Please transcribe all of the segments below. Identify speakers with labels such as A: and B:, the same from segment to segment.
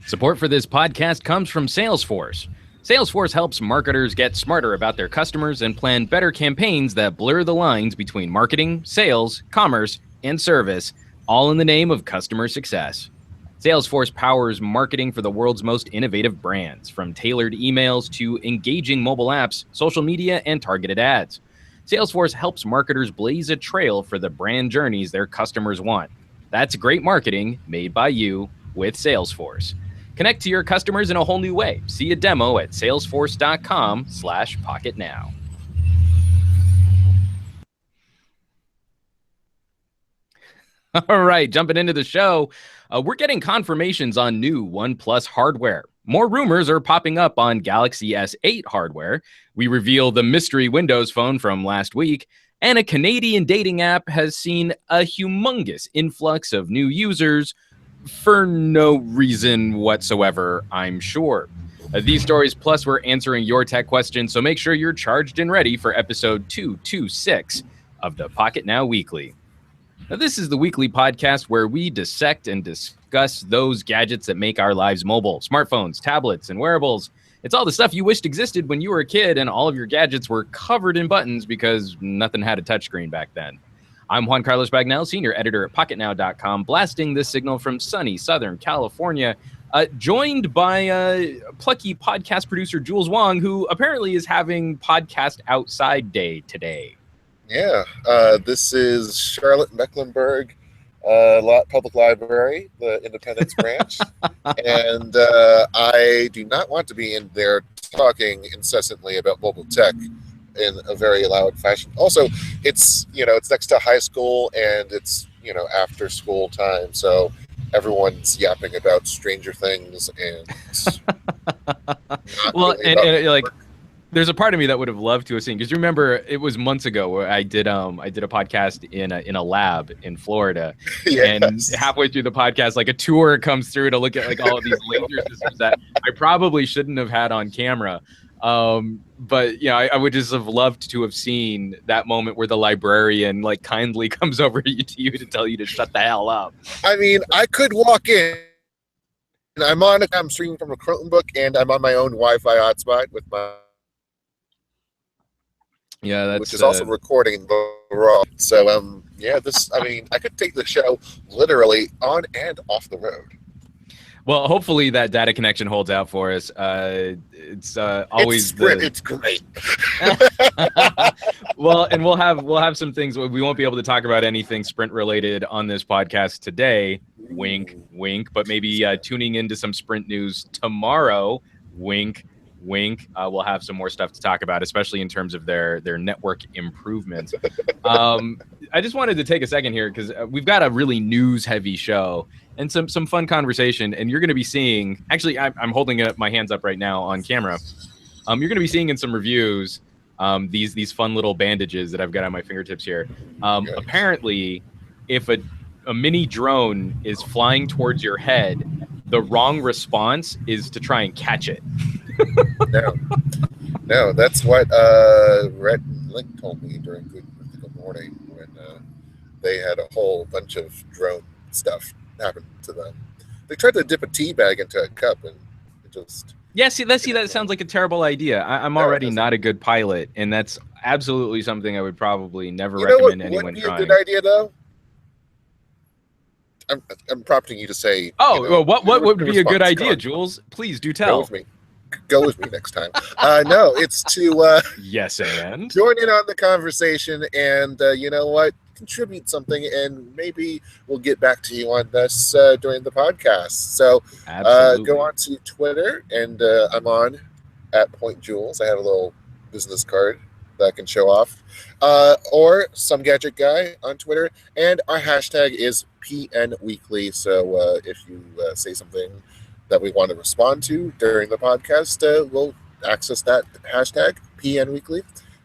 A: Support for this podcast comes from Salesforce. Salesforce helps marketers get smarter about their customers and plan better campaigns that blur the lines between marketing, sales, commerce, and service, all in the name of customer success. Salesforce powers marketing for the world's most innovative brands, from tailored emails to engaging mobile apps, social media, and targeted ads. Salesforce helps marketers blaze a trail for the brand journeys their customers want. That's great marketing made by you with Salesforce. Connect to your customers in a whole new way. See a demo at salesforce.com/pocketnow. All right, jumping into the show, we're getting confirmations on new OnePlus hardware. More rumors are popping up on Galaxy S8 hardware. We reveal the mystery Windows phone from last week, and a Canadian dating app has seen a humongous influx of new users for no reason whatsoever, I'm sure. These stories, plus we're answering your tech questions, so make sure you're charged and ready for episode 226 of the Pocketnow Weekly. Now, this is the weekly podcast where we dissect and discuss those gadgets that make our lives mobile. Smartphones, tablets, and wearables. It's all the stuff you wished existed when you were a kid, and all of your gadgets were covered in buttons because nothing had a touchscreen back then. I'm Juan Carlos Bagnell, senior editor at Pocketnow.com, blasting this signal from sunny Southern California, joined by plucky podcast producer Jules Wong, who apparently is having podcast outside day today.
B: Yeah, this is Charlotte Mecklenburg Public Library, the Independence branch, and I do not want to be in there talking incessantly about mobile tech in a very loud fashion. Also, it's next to high school and it's after school time, so everyone's yapping about Stranger Things and
A: well, and like, there's a part of me that would have loved to have seen, because you remember it was months ago where I did a podcast in a lab in Florida. Yes. And halfway through the podcast, like, a tour comes through to look at like all of these laser systems that I probably shouldn't have had on camera. But I would just have loved to have seen that moment where the librarian like kindly comes over to you to tell you to shut the hell up.
B: I mean, I could walk in. I'm streaming from a Chromebook and I'm on my own Wi-Fi hotspot with my.
A: Yeah, that's
B: which is also recording the raw. So I could take the show literally on and off the road.
A: Well, hopefully that data connection holds out for us. It's always
B: it's great.
A: Well, and we'll have some things. We won't be able to talk about anything Sprint related on this podcast today. Wink, wink. But maybe tuning into some Sprint news tomorrow. Wink, wink. We'll have some more stuff to talk about, especially in terms of their network improvements. I just wanted to take a second here because we've got a really news-heavy show and some fun conversation, and you're going to be seeing. Actually, I'm holding my hands up right now on camera. You're going to be seeing in some reviews these fun little bandages that I've got on my fingertips here. Apparently, if a mini drone is flying towards your head, the wrong response is to try and catch it.
B: No, that's what Rhett and Link told me during Good Morning when they had a whole bunch of drone stuff happen to them. They tried to dip a tea bag into a cup and it just...
A: Yeah, that sounds like a terrible iddia. I'm already not a good pilot, and that's absolutely something I would probably never recommend anyone trying.
B: Would be a good idea, though? I'm prompting you to say...
A: well, what would be a good idea, Jules? Please do tell.
B: Go with me next time. No, it's to
A: yes, and
B: join in on the conversation, and you know what? Contribute something, and maybe we'll get back to you on this during the podcast. So go on to Twitter, and I'm on @PointJules. I have a little business card that I can show off, or some gadget guy on Twitter, and our hashtag is PNWeekly. So if you say something that we want to respond to during the podcast, we'll access that hashtag PNWeekly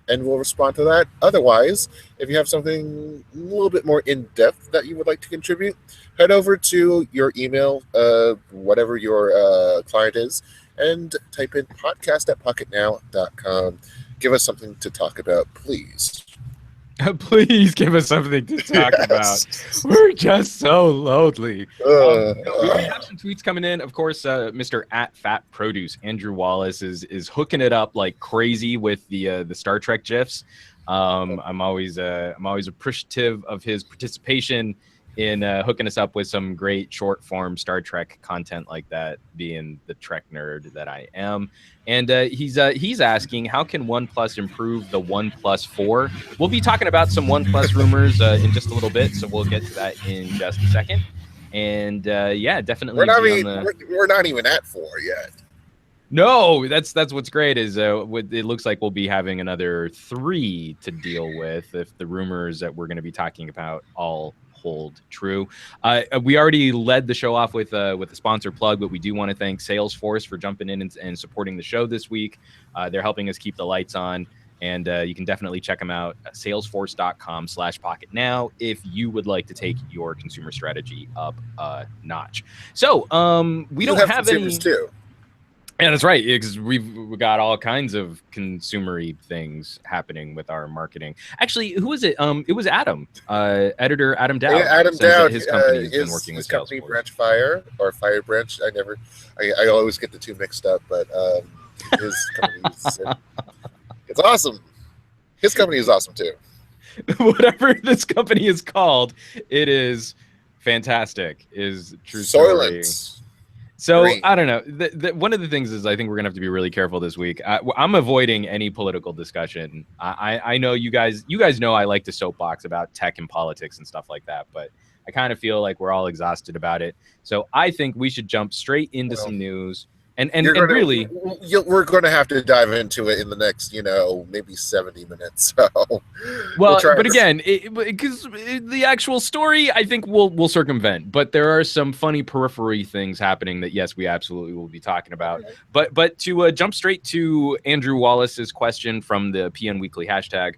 B: and we'll respond to that. Otherwise, if you have something a little bit more in-depth that you would like to contribute, head over to your email, whatever your client is, and type in podcast@pocketnow.com. Give us something to talk about, please.
A: Please give us something to talk about. We're just so lonely. We have some tweets coming in. Of course, Mr. @FatProduce, Andrew Wallace is hooking it up like crazy with the Star Trek GIFs. I'm always appreciative of his participation in hooking us up with some great short form Star Trek content like that, being the Trek nerd that I am. And he's asking, how can OnePlus improve the OnePlus 4? We'll be talking about some OnePlus rumors in just a little bit, so we'll get to that in just a second. And yeah, definitely.
B: We're not even at 4 yet.
A: No, that's what's great is it looks like we'll be having another 3 to deal with if the rumors that we're going to be talking about all hold true. We already led the show off with a sponsor plug, but we do want to thank Salesforce for jumping in and supporting the show this week. They're helping us keep the lights on, and you can definitely check them out at salesforce.com/pocketnow if you would like to take your consumer strategy up a notch. So we don't have any
B: too.
A: Yeah, that's right. Because we've got all kinds of consumery things happening with our marketing. Actually, who was it? It was Adam, editor Adam Dowd.
B: Yeah, Adam Dowd.
A: His company's been working with
B: company
A: Salesforce.
B: Branch Fire or Fire Branch. I always get the two mixed up, but his company's it's awesome. His company is awesome too.
A: Whatever this company is called, it is fantastic. Is true story.
B: Soylent.
A: So great. I don't know. One of the things is I think we're gonna have to be really careful this week. I'm avoiding any political discussion. I know you guys know I like to soapbox about tech and politics and stuff like that, but I kind of feel like we're all exhausted about it. So I think we should jump straight into some news. And really,
B: we're going to have to dive into it in the next, maybe 70 minutes. So,
A: but again, because the actual story, I think we'll circumvent. But there are some funny periphery things happening that, yes, we absolutely will be talking about. Okay. But to jump straight to Andrew Wallace's question from the PN Weekly hashtag,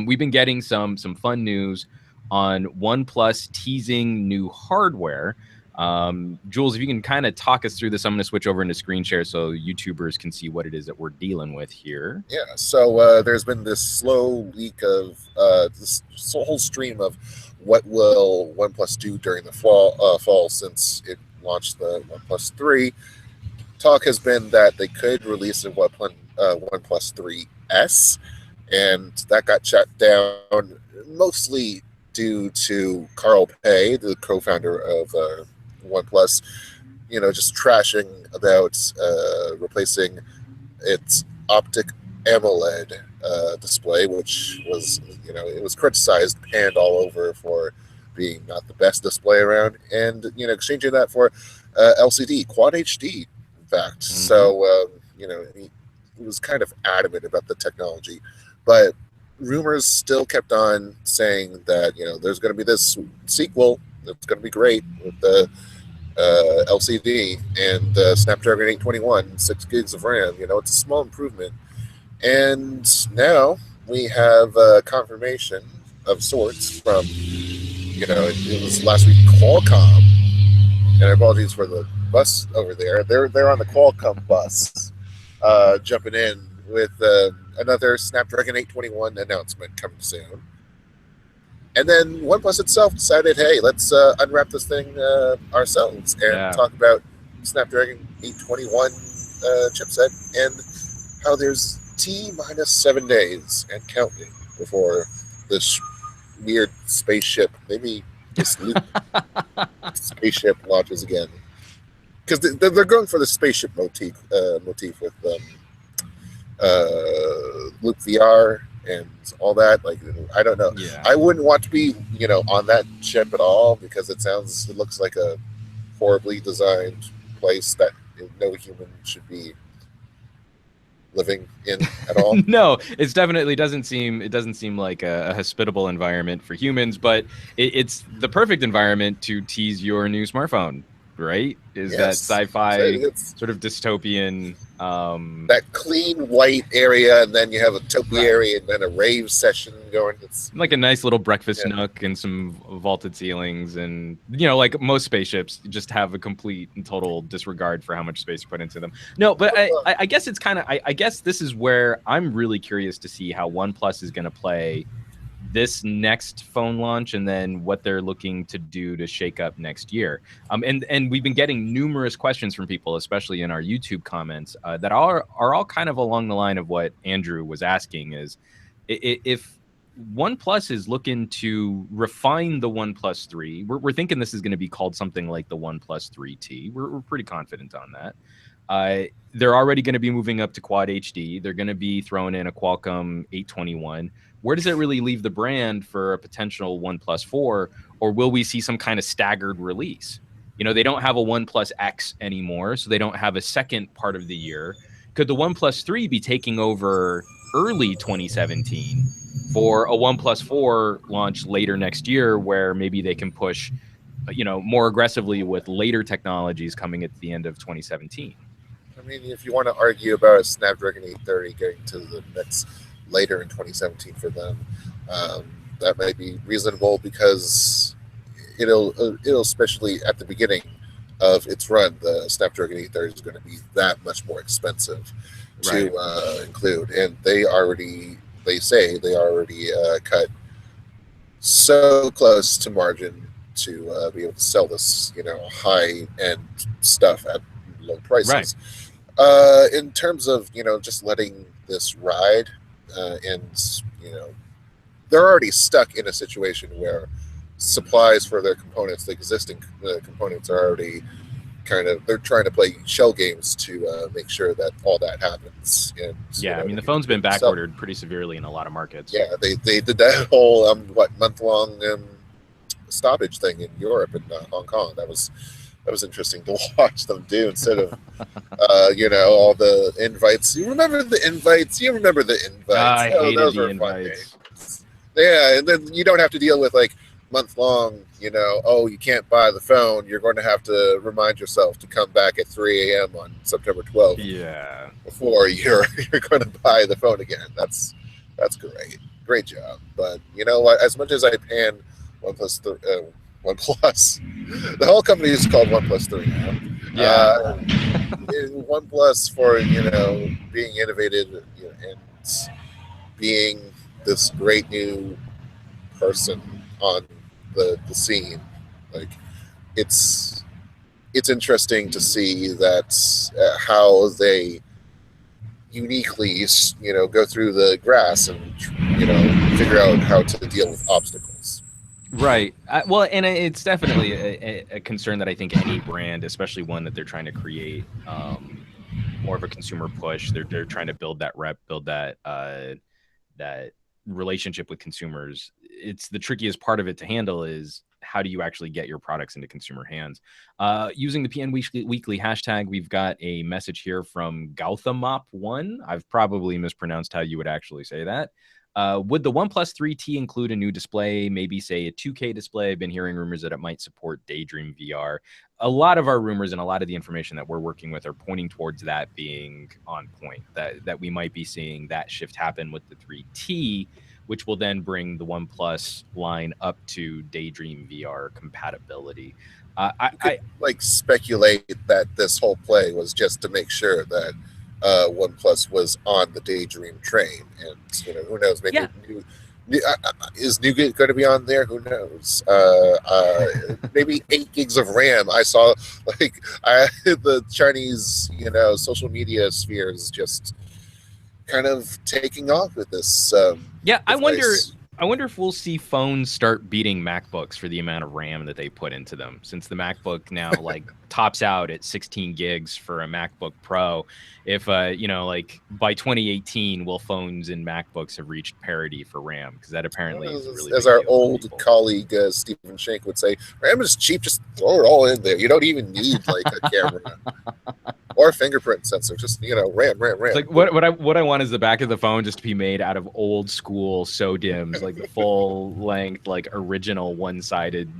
A: we've been getting some fun news on OnePlus teasing new hardware. Jules, if you can kind of talk us through this, I'm going to switch over into screen share so YouTubers can see what it is that we're dealing with here.
B: Yeah, so there's been this slow leak of this whole stream of what will OnePlus do during the fall since it launched the OnePlus 3. Talk has been that they could release a OnePlus 3S, and that got shut down mostly due to Carl Pei, the co-founder of OnePlus, just trashing about replacing its optic AMOLED display, which was, it was criticized, panned all over for being not the best display around, and exchanging that for LCD, Quad HD, in fact. Mm-hmm. So he was kind of adamant about the technology, but rumors still kept on saying that there's going to be this sequel that's going to be great with the LCD and Snapdragon 821, 6 gigs of RAM. It's a small improvement. And now we have confirmation of sorts from, it was last week Qualcomm, and apologies for the bus over there. They're on the Qualcomm bus, jumping in with another Snapdragon 821 announcement coming soon. And then OnePlus itself decided, hey, let's unwrap this thing ourselves and talk about Snapdragon 821 chipset and how there's T-7 days and counting before this weird spaceship, maybe this Loop spaceship launches again. Because they're going for the spaceship motif with Loop VR and all that. Like, I don't know. Yeah. I wouldn't want to be, on that chip at all, because it looks like a horribly designed place that no human should be living in at all.
A: No, it definitely doesn't seem like a hospitable environment for humans, but it's the perfect environment to tease your new smartphone. Right? Is that sci-fi sort of dystopian?
B: That clean white area, and then you have a topi area, and then a rave session going. It's
A: like a nice little breakfast nook and some vaulted ceilings, and like most spaceships, just have a complete and total disregard for how much space you put into them. No, but I guess it's kind of I guess this is where I'm really curious to see how OnePlus is going to play this next phone launch and then what they're looking to do to shake up next year. And we've been getting numerous questions from people, especially in our YouTube comments, that are all kind of along the line of what Andrew was asking, is if OnePlus is looking to refine the OnePlus 3, we're thinking this is going to be called something like the OnePlus 3T. We're pretty confident on that. They're already going to be moving up to Quad HD. They're going to be throwing in a Qualcomm 821. Where does it really leave the brand for a potential OnePlus 4? Or will we see some kind of staggered release? You know, they don't have a OnePlus X anymore, so they don't have a second part of the year. Could the OnePlus 3 be taking over early 2017 for a OnePlus 4 launch later next year, where maybe they can push, you know, more aggressively with later technologies coming at the end of 2017?
B: I mean, if you want to argue about a Snapdragon 830 getting to the next later in 2017 for them, that might be reasonable, because it'll especially at the beginning of its run, the Snapdragon 830 is going to be that much more expensive to include, and they say they already cut so close to margin to be able to sell this, you know, high end stuff at low prices. In terms of, you know, just letting this ride, and, you know, they're already stuck in a situation where supplies for their components, the existing components, are already they're trying to play shell games to make sure that all that happens. And,
A: yeah, you know, I mean, the phone's been backordered pretty severely in a lot of markets.
B: Yeah, they did that whole month-long stoppage thing in Europe and Hong Kong. That was interesting to watch them do, instead of you know, all the invites. You remember the invites?
A: I hated the invites.
B: Yeah, and then you don't have to deal with like month-long, you know, oh, you can't buy the phone, you're going to have to remind yourself to come back at 3 a.m. on September 12th.
A: Yeah.
B: Before you're going to buy the phone again. That's great job. But you know what? As much as I pan OnePlus, the whole company is called OnePlus 3 now.
A: Yeah.
B: OnePlus for, you know, being innovative, you know, and being this great new person on the scene. Like, it's interesting to see that how they uniquely, you know, go through the grass and, you know, figure out how to deal with obstacles.
A: Right. Well, and it's definitely a concern that I think any brand, especially one that they're trying to create more of a consumer push, they're trying to build that that relationship with consumers. It's the trickiest part of it to handle, is how do you actually get your products into consumer hands? Using the PN Weekly hashtag, we've got a message here from Gauthamop1. I've probably mispronounced how you would actually say that. Would the OnePlus 3T include a new display, maybe say a 2K display? I've been hearing rumors that it might support Daydream VR. A lot of our rumors and a lot of the information that we're working with are pointing towards that being on point, that we might be seeing that shift happen with the 3T, which will then bring the OnePlus line up to Daydream VR compatibility. I
B: speculate that this whole play was just to make sure that OnePlus was on the Daydream train, and, you know, who knows? Maybe is Nougat going to be on there? Who knows? Maybe 8 gigs of RAM. I saw the Chinese, you know, social media sphere is just kind of taking off with this.
A: I wonder if we'll see phones start beating MacBooks for the amount of RAM that they put into them, since the MacBook now tops out at 16 gigs for a MacBook Pro. If you know, like by 2018, will phones and MacBooks have reached parity for RAM? Because that apparently is a really, as our old
B: colleague Stephen Shank would say, RAM is cheap. Just throw it all in there. You don't even need like a camera or a fingerprint sensor. Just, you know, RAM.
A: It's like what I want is the back of the phone just to be made out of old school SODIMMs, like the full length, like original one-sided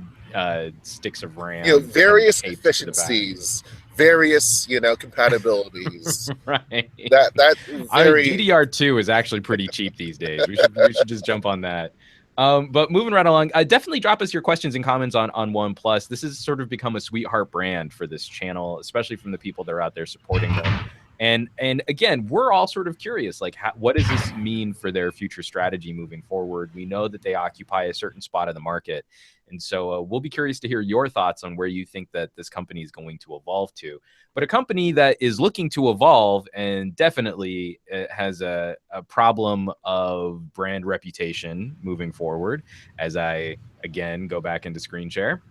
A: sticks of RAM.
B: You know, various efficiencies, various, you know, compatibilities.
A: Right.
B: That
A: DDR2 is actually pretty cheap these days. We should just jump on that. But moving right along, definitely drop us your questions and comments on OnePlus. This has sort of become a sweetheart brand for this channel, especially from the people that are out there supporting them. And again, we're all sort of curious, like, what does this mean for their future strategy moving forward? We know that they occupy a certain spot of the market. And so we'll be curious to hear your thoughts on where you think that this company is going to evolve to. But a company that is looking to evolve and definitely has a problem of brand reputation moving forward, as I, again, go back into screen share.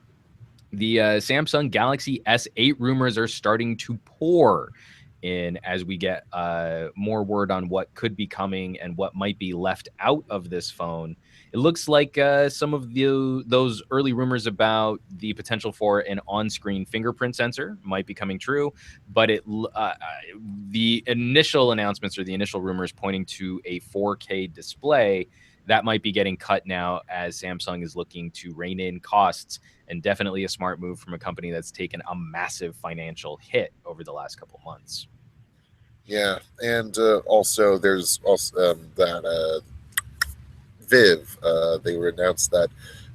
A: The Samsung Galaxy S8 rumors are starting to pour in as we get more word on what could be coming and what might be left out of this phone. It looks like some of those early rumors about the potential for an on-screen fingerprint sensor might be coming true, but the initial announcements or the initial rumors pointing to a 4K display that might be getting cut now as Samsung is looking to rein in costs, and definitely a smart move from a company that's taken a massive financial hit over the last couple months.
B: Yeah, and also there's also that Viv. They were announced that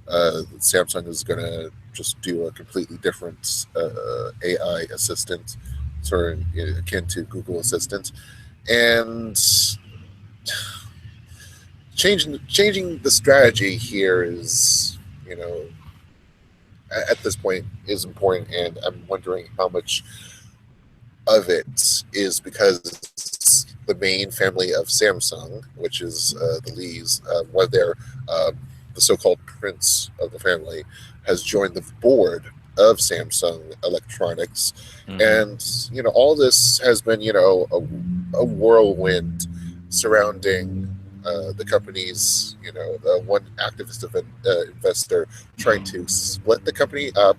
B: Samsung is going to just do a completely different AI assistant, sort of akin to Google Assistant, and changing the strategy here is, at this point is important, and I'm wondering how much of it is because the main family of Samsung, which is the Lees, one of their the so-called prince of the family, has joined the board of Samsung Electronics, and all this has been a whirlwind surrounding the company's one activist investor trying to split the company up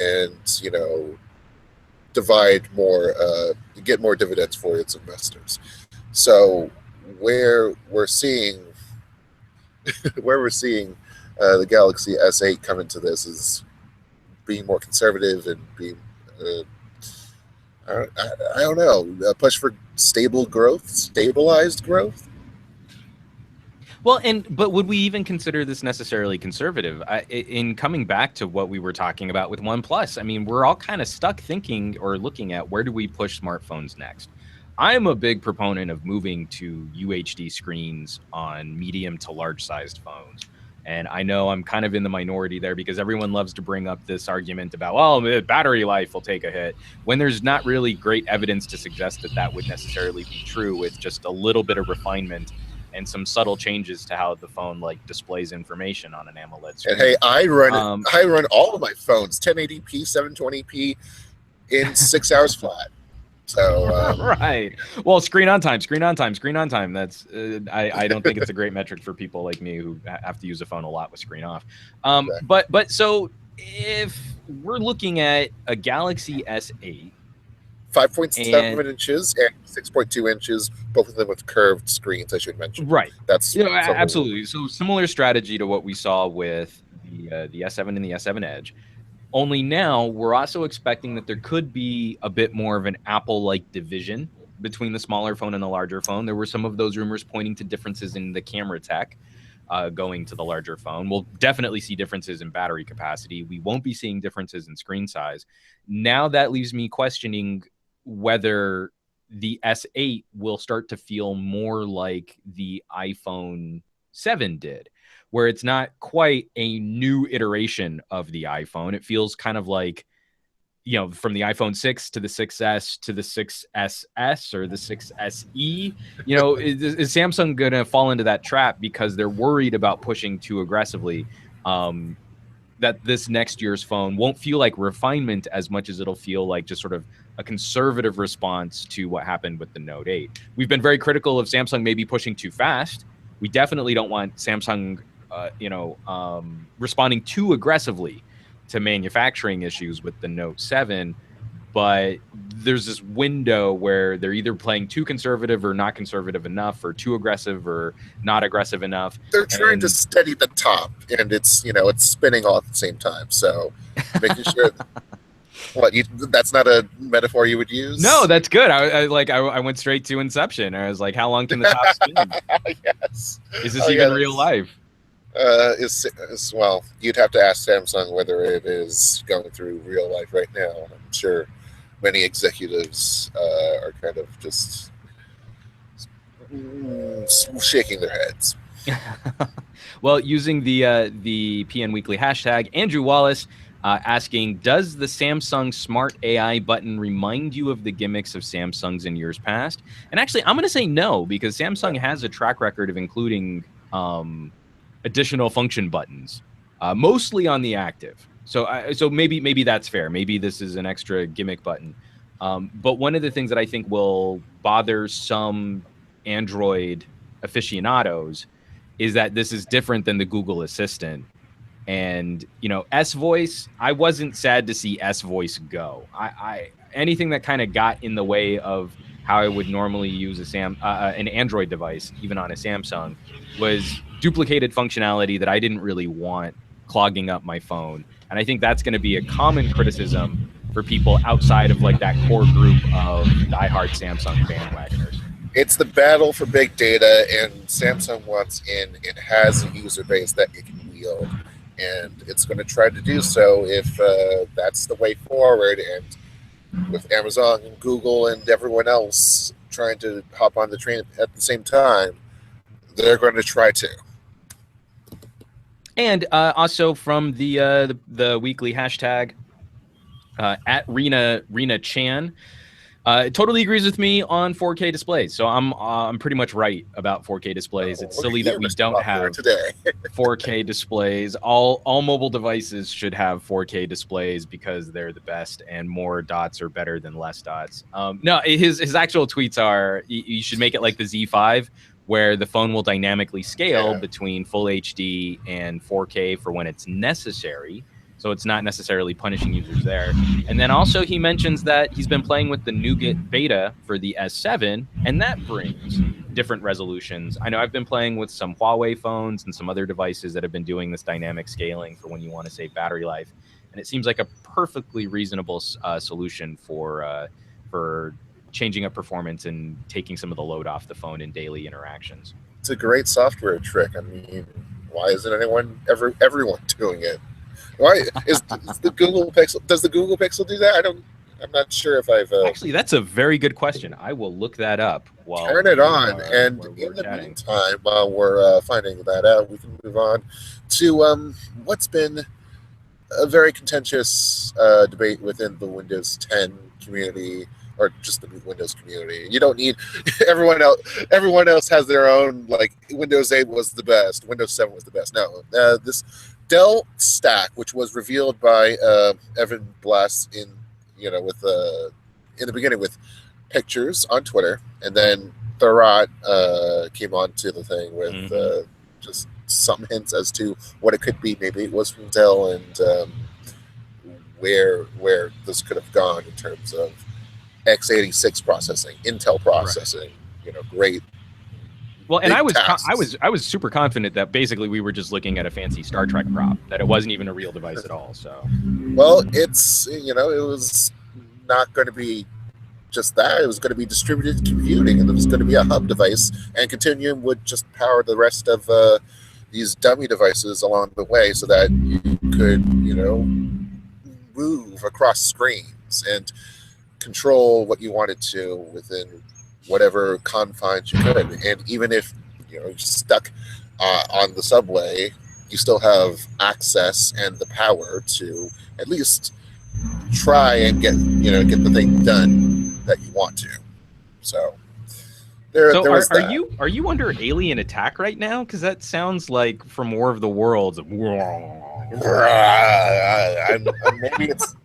B: and divide more, get more dividends for its investors. So where we're seeing the Galaxy S8 come into this is being more conservative and being I don't know, a push for stabilized growth.
A: Well, but would we even consider this necessarily conservative? In coming back to what we were talking about with OnePlus, I mean, we're all kind of stuck thinking or looking at where do we push smartphones next? I'm a big proponent of moving to UHD screens on medium to large sized phones. And I know I'm kind of in the minority there because everyone loves to bring up this argument about, well, the battery life will take a hit, when there's not really great evidence to suggest that that would necessarily be true with just a little bit of refinement and some subtle changes to how the phone displays information on an AMOLED screen.
B: And hey, I run all of my phones 1080p, 720p in 6 hours flat. So
A: right. Well, screen on time. That's I don't think it's a great metric for people like me who have to use a phone a lot with screen off. Okay. But so if we're looking at a Galaxy S8,
B: 5.7 inches and 6.2 inches, both of them with curved screens, I should mention.
A: Right.
B: That's
A: absolutely. So similar strategy to what we saw with the S7 and the S7 Edge. Only now we're also expecting that there could be a bit more of an Apple-like division between the smaller phone and the larger phone. There were some of those rumors pointing to differences in the camera tech going to the larger phone. We'll definitely see differences in battery capacity. We won't be seeing differences in screen size. Now that leaves me questioning whether the S8 will start to feel more like the iPhone 7 did, where it's not quite a new iteration of the iPhone. It feels kind of like, from the iPhone 6 to the 6S to the 6SS or the 6SE. Is Samsung going to fall into that trap because they're worried about pushing too aggressively? That this next year's phone won't feel like refinement as much as it'll feel like just sort of a conservative response to what happened with the Note 8. We've been very critical of Samsung maybe pushing too fast. We definitely don't want Samsung responding too aggressively to manufacturing issues with the Note 7, but there's this window where they're either playing too conservative or not conservative enough, or too aggressive or not aggressive enough.
B: They're trying to steady the top, and it's spinning all at the same time. So making sure that's not a metaphor you would use?
A: No, that's good. I went straight to Inception. I was like, how long can the top spin?
B: Yes.
A: Is this even real life?
B: Well, you'd have to ask Samsung whether it is going through real life right now. I'm sure many executives are kind of just shaking their heads.
A: Well, using the PN Weekly hashtag, Andrew Wallace asking, does the Samsung Smart AI button remind you of the gimmicks of Samsung's in years past? And actually, I'm going to say no, because Samsung has a track record of including additional function buttons, mostly on the active. So maybe that's fair. Maybe this is an extra gimmick button. But one of the things that I think will bother some Android aficionados is that this is different than the Google Assistant. And, S Voice, I wasn't sad to see S Voice go. I anything that kind of got in the way of how I would normally use an Android device, even on a Samsung, was duplicated functionality that I didn't really want clogging up my phone. And I think that's going to be a common criticism for people outside of like that core group of diehard Samsung bandwagoners.
B: It's the battle for big data, and Samsung wants in. It has a user base that it can wield, and it's going to try to do so if that's the way forward. And with Amazon and Google and everyone else trying to hop on the train at the same time, they're going to try to.
A: And also from the weekly hashtag at Rena Chan. Totally agrees with me on 4K displays. So I'm pretty much right about 4K displays. It's silly that we don't have 4K displays. All mobile devices should have 4K displays because they're the best, and more dots are better than less dots. No, his actual tweets are you should make it like the Z5, where the phone will dynamically scale between full HD and 4K for when it's necessary. So it's not necessarily punishing users there. And then also he mentions that he's been playing with the Nougat beta for the S7, and that brings different resolutions. I know I've been playing with some Huawei phones and some other devices that have been doing this dynamic scaling for when you want to save battery life. And it seems like a perfectly reasonable solution for changing up performance and taking some of the load off the phone in daily interactions.
B: It's a great software trick. I mean, why isn't everyone doing it? Why is the Google Pixel? Does the Google Pixel do that? I'm not sure if I've
A: actually. That's a very good question. I will look that up. While
B: turn it on, and in the meantime, while we're finding that out, we can move on to what's been a very contentious debate within the Windows 10 community, or just the Windows community. You don't need everyone else. Everyone else has their own. Like Windows 8 was the best. Windows 7 was the best. No, this Dell stack, which was revealed by Evan Blass in the beginning with pictures on Twitter, and then Thurrott came on to the thing with just some hints as to what it could be. Maybe it was from Dell, and where this could have gone in terms of x86 processing, Intel processing. Right. Great.
A: Well, and I was super confident that basically we were just looking at a fancy Star Trek prop, that it wasn't even a real device at all. So,
B: well, it's it was not going to be just that. It was going to be distributed computing, and it was going to be a hub device, and Continuum would just power the rest of these dummy devices along the way, so that you could move across screens and control what you wanted to within whatever confines you could. And even if you're stuck on the subway, you still have access and the power to at least try and get the thing done that you want to. So
A: are you under alien attack right now? Because that sounds like from War of the Worlds.
B: Maybe it's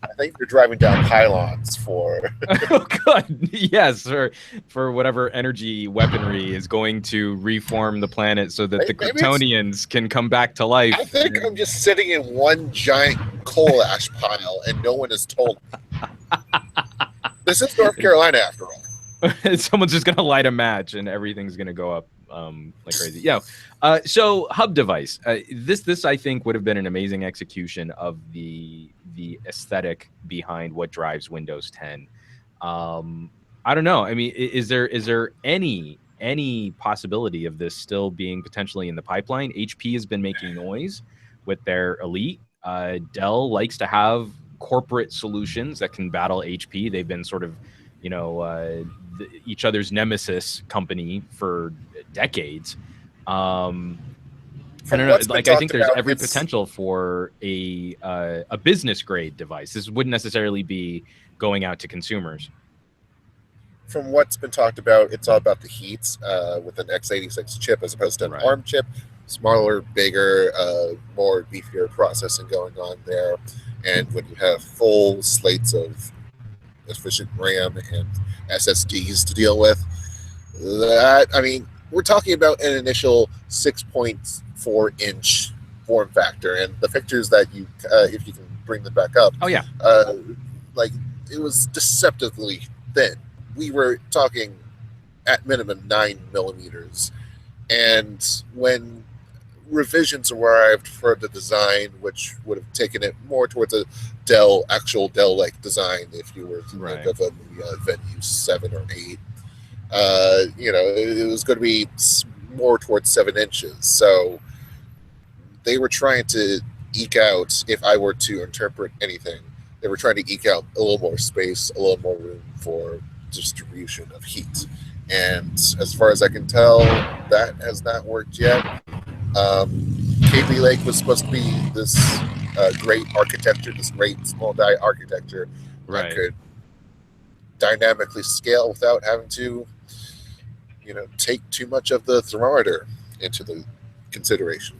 B: I think they're driving down pylons for.
A: Oh God, yes, for whatever energy weaponry is going to reform the planet so that the Kryptonians can come back to life.
B: I think I'm just sitting in one giant coal ash pile, and no one has told me. This is North Carolina, after all.
A: Someone's just gonna light a match, and everything's gonna go up like crazy. Yeah. So hub device. This I think would have been an amazing execution of the aesthetic behind what drives Windows 10. I don't know. I mean, is there any possibility of this still being potentially in the pipeline? HP has been making noise with their Elite. Dell likes to have corporate solutions that can battle HP. They've been sort of, each other's nemesis company for decades. I don't know. Like, I think there's every potential for a business grade device. This wouldn't necessarily be going out to consumers.
B: From what's been talked about, it's all about the heat with an x86 chip as opposed to an ARM chip. Smaller, bigger, more beefier processing going on there. And when you have full slates of efficient RAM and SSDs to deal with, we're talking about an initial 6.4-inch form factor. And the pictures that you, if you can bring them back up, it was deceptively thin. We were talking at minimum 9 millimeters. And when revisions arrived for the design, which would have taken it more towards a actual Dell-like design if you were to think of a Venue 7 or 8, it was going to be more towards 7 inches. So they were trying to eke out, if I were to interpret anything, they were trying to eke out a little more space, a little more room for distribution of heat. And as far as I can tell, that has not worked yet. Kaby Lake was supposed to be this great architecture, this great small die architecture that could dynamically scale without having to, take too much of the thermometer into the consideration.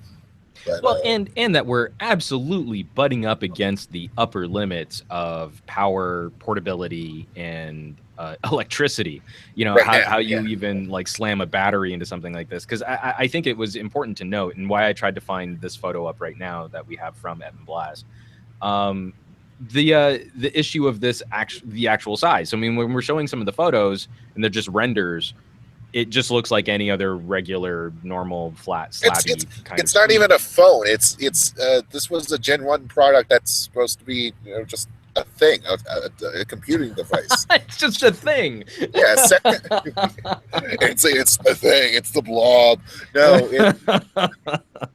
B: But,
A: and that we're absolutely butting up against the upper limits of power, portability, and electricity. How you even like slam a battery into something like this. Because I think it was important to note, and why I tried to find this photo up right now that we have from Evan Blass. The issue of this the actual size. So, when we're showing some of the photos and they're just renders, it just looks like any other regular, normal, flat, slabby kind of.
B: It's not even a phone. It's this was a Gen 1 product that's supposed to be, just a thing, a computing device.
A: It's just a thing.
B: Yeah, it's the thing. It's the blob. No,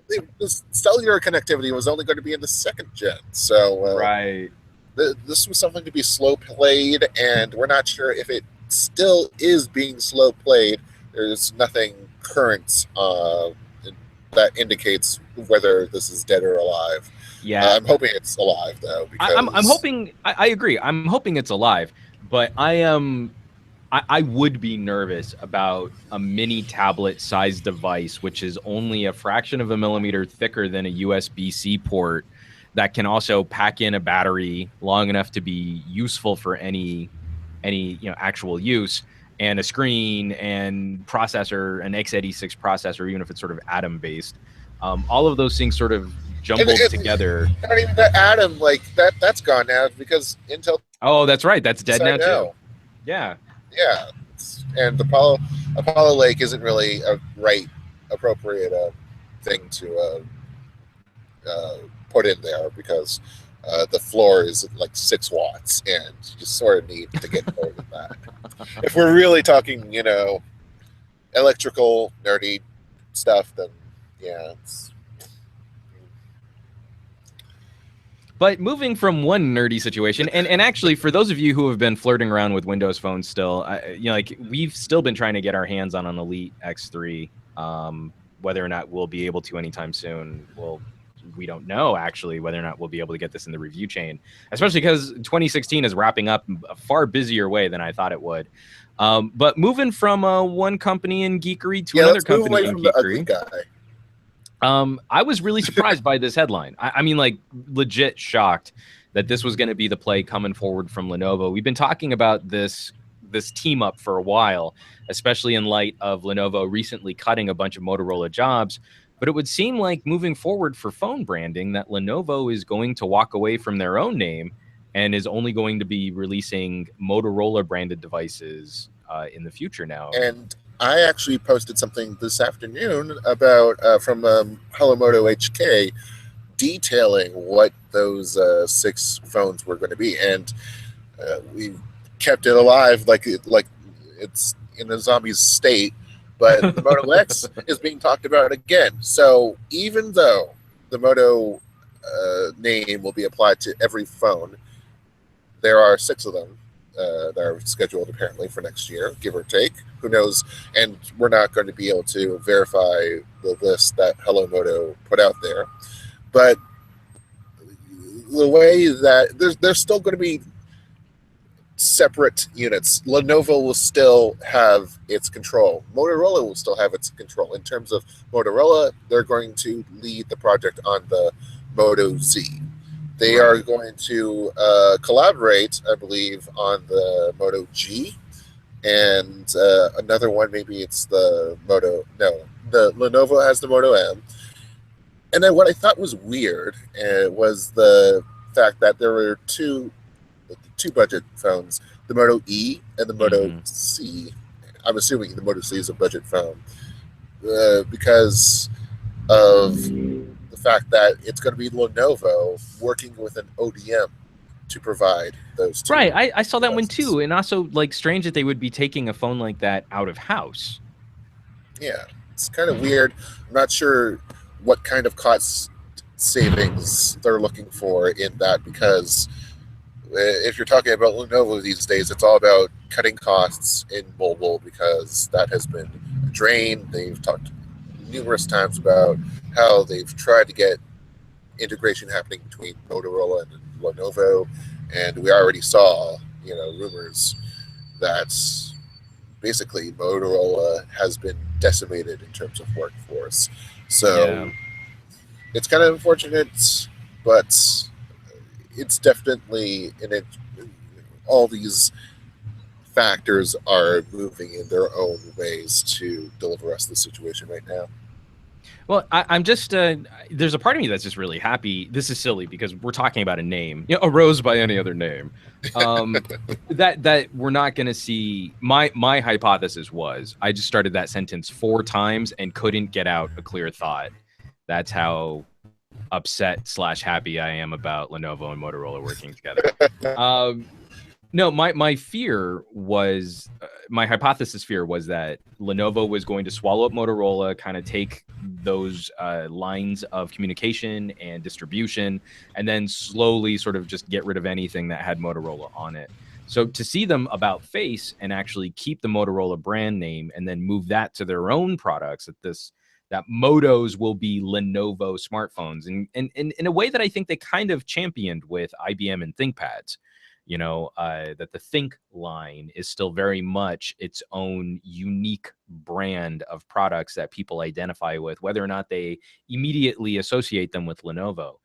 B: the cellular connectivity was only going to be in the second gen. So this was something to be slow played, and we're not sure if it still is being slow played. There's nothing current that indicates whether this is dead or alive.
A: Yeah,
B: I'm hoping it's alive though. Because
A: I'm hoping. I agree. I'm hoping it's alive, but I would be nervous about a mini tablet sized device, which is only a fraction of a millimeter thicker than a USB-C port, that can also pack in a battery long enough to be useful for any actual use, and a screen and processor, an x86 processor, even if it's sort of atom based. All of those things sort of jumbled together.
B: Not even the atom, like that's gone now because Intel.
A: Oh, that's right. That's dead now too. Yeah.
B: Yeah, and Apollo Lake isn't really a appropriate thing to put in there because the floor is like 6 watts, and you sort of need to get more than that. If we're really talking, electrical nerdy stuff, then yeah, it's.
A: But moving from one nerdy situation, and actually for those of you who have been flirting around with Windows phones still, we've still been trying to get our hands on an Elite X3. Whether or not we'll be able to anytime soon, we don't know actually whether or not we'll be able to get this in the review chain, especially because 2016 is wrapping up a far busier way than I thought it would. But moving from one company in geekery to another company in geekery. I was really surprised by this headline. I mean, like, legit shocked that this was going to be the play coming forward from Lenovo. We've been talking about this team up for a while, especially in light of Lenovo recently cutting a bunch of Motorola jobs. But it would seem like moving forward for phone branding that Lenovo is going to walk away from their own name and is only going to be releasing Motorola branded devices in the future now.
B: And I actually posted something this afternoon about from Holomoto HK detailing what those 6 phones were going to be, and we kept it alive like it's in a zombie's state. But the Moto X is being talked about again. So even though the Moto name will be applied to every phone, There are 6 of them that are scheduled apparently for next year, give or take. Who knows? And we're not going to be able to verify the list that Hello Moto put out there. But the way that there's still going to be separate units. Lenovo will still have its control. Motorola will still have its control. In terms of Motorola, they're going to lead the project on the Moto Z. They are going to collaborate, I believe, on the Moto G, and another one, maybe it's the Moto. No, the Lenovo has the Moto M. And then what I thought was weird was the fact that there were two budget phones, the Moto E and the Moto C. I'm assuming the Moto C is a budget phone because of the fact that it's going to be Lenovo working with an ODM to provide those two.
A: Right, I saw that one too, and also like strange that they would be taking a phone like that out of house.
B: Yeah, it's kind of weird. I'm not sure what kind of cost savings they're looking for in that, because if you're talking about Lenovo these days, it's all about cutting costs in mobile, because that has been a drain. They've talked numerous times about how they've tried to get integration happening between Motorola and Lenovo, and we already saw, rumors that basically Motorola has been decimated in terms of workforce. So it's kind of unfortunate, but it's definitely all these factors are moving in their own ways to deliver us the situation right now.
A: Well, I'm just there's a part of me that's just really happy. This is silly because we're talking about a name, a rose by any other name. That we're not going to see. My hypothesis was, I just started that sentence 4 times and couldn't get out a clear thought. That's how upset / happy I am about Lenovo and Motorola working together. No, my fear was, my hypothesis fear was that Lenovo was going to swallow up Motorola, kind of take those lines of communication and distribution, and then slowly sort of just get rid of anything that had Motorola on it. So to see them about face and actually keep the Motorola brand name and then move that to their own products, that Motos will be Lenovo smartphones, and in a way that I think they kind of championed with IBM and ThinkPads. That the Think line is still very much its own unique brand of products that people identify with, whether or not they immediately associate them with Lenovo.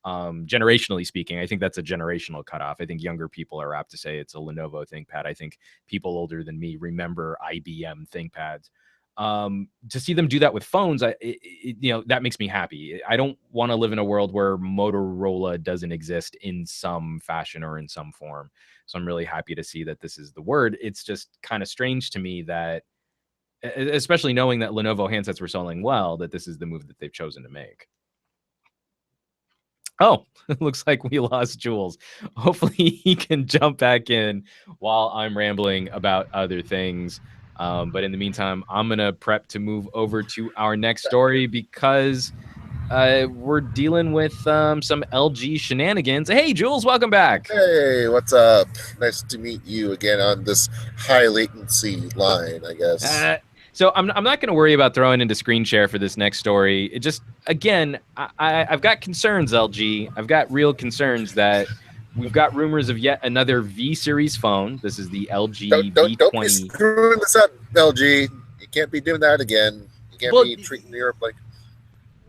A: Generationally speaking, I think that's a generational cutoff. I think younger people are apt to say it's a Lenovo ThinkPad. I think people older than me remember IBM ThinkPads. To see them do that with phones, that makes me happy. I don't want to live in a world where Motorola doesn't exist in some fashion or in some form. So I'm really happy to see that this is the word. It's just kind of strange to me that, especially knowing that Lenovo handsets were selling well, that this is the move that they've chosen to make. Oh, it looks like we lost Jules. Hopefully he can jump back in while I'm rambling about other things. But in the meantime, I'm going to prep to move over to our next story because we're dealing with some LG shenanigans. Hey, Jules, welcome back.
B: Hey, what's up? Nice to meet you again on this high latency line, I guess.
A: So I'm not going to worry about throwing into screen share for this next story. It just, again, I've got concerns, LG. I've got real concerns that we've got rumors of yet another V series phone. This is the LG V20.
B: Don't be screwing this up, LG. You can't be doing that again. You can't be treating Europe like...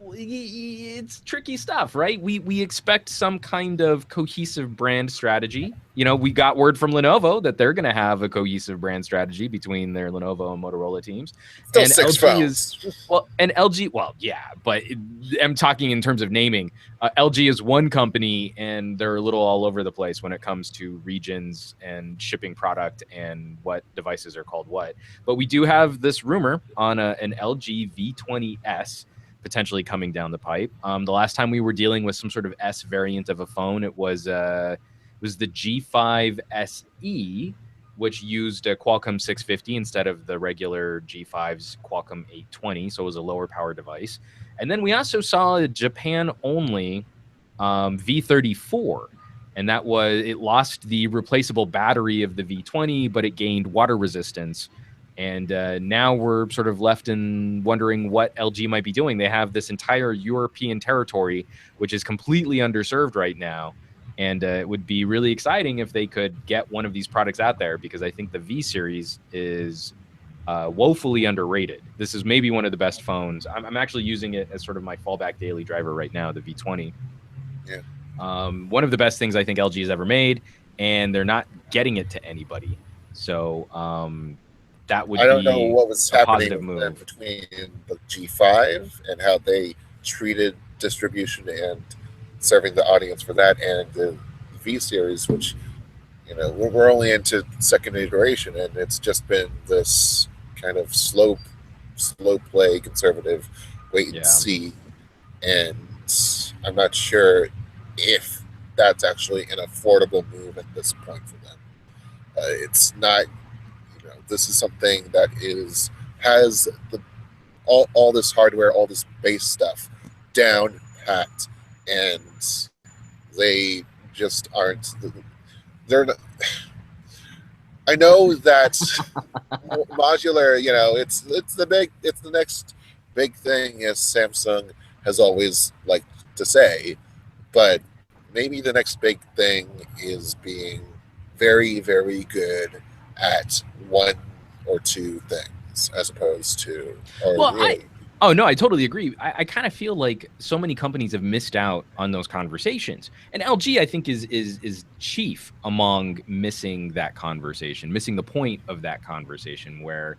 A: It's tricky stuff, right? We expect some kind of cohesive brand strategy. We got word from Lenovo that they're going to have a cohesive brand strategy between their Lenovo and Motorola teams.
B: Still and 6
A: phones. LG, but I'm talking in terms of naming. LG is one company, and they're a little all over the place when it comes to regions and shipping product and what devices are called what. But we do have this rumor on an LG V20s potentially coming down the pipe. The last time we were dealing with some sort of S variant of a phone, it was the G5 SE, which used a Qualcomm 650 instead of the regular G5's Qualcomm 820, so it was a lower power device. And then we also saw a Japan-only V34, And that was, it lost the replaceable battery of the V20, but it gained water resistance. And now we're sort of left in wondering what LG might be doing. They have this entire European territory, which is completely underserved right now. And it would be really exciting if they could get one of these products out there, because I think the V series is woefully underrated. This is maybe one of the best phones. I'm actually using it as sort of my fallback daily driver right now, the V20.
B: Yeah.
A: One of the best things I think LG has ever made, and they're not getting it to anybody. So that would be,
B: I don't know what was happening
A: between
B: the G5 and how they treated distribution and serving the audience for that, and the V series, which, you know, we're only into second iteration, and it's just been this kind of slow play, conservative, wait and see. And I'm not sure if that's actually an affordable move at this point for them. It's not, you know, this is something that has all this hardware, all this base stuff down pat, and they just aren't. They're not. I know that modular, you know, it's the next big thing, as Samsung has always liked to say, but maybe the next big thing is being very, very good at one or two things as opposed to.
A: Oh, no, I totally agree. I kind of feel like so many companies have missed out on those conversations. And LG, I think, is chief among missing that conversation, missing the point of that conversation, where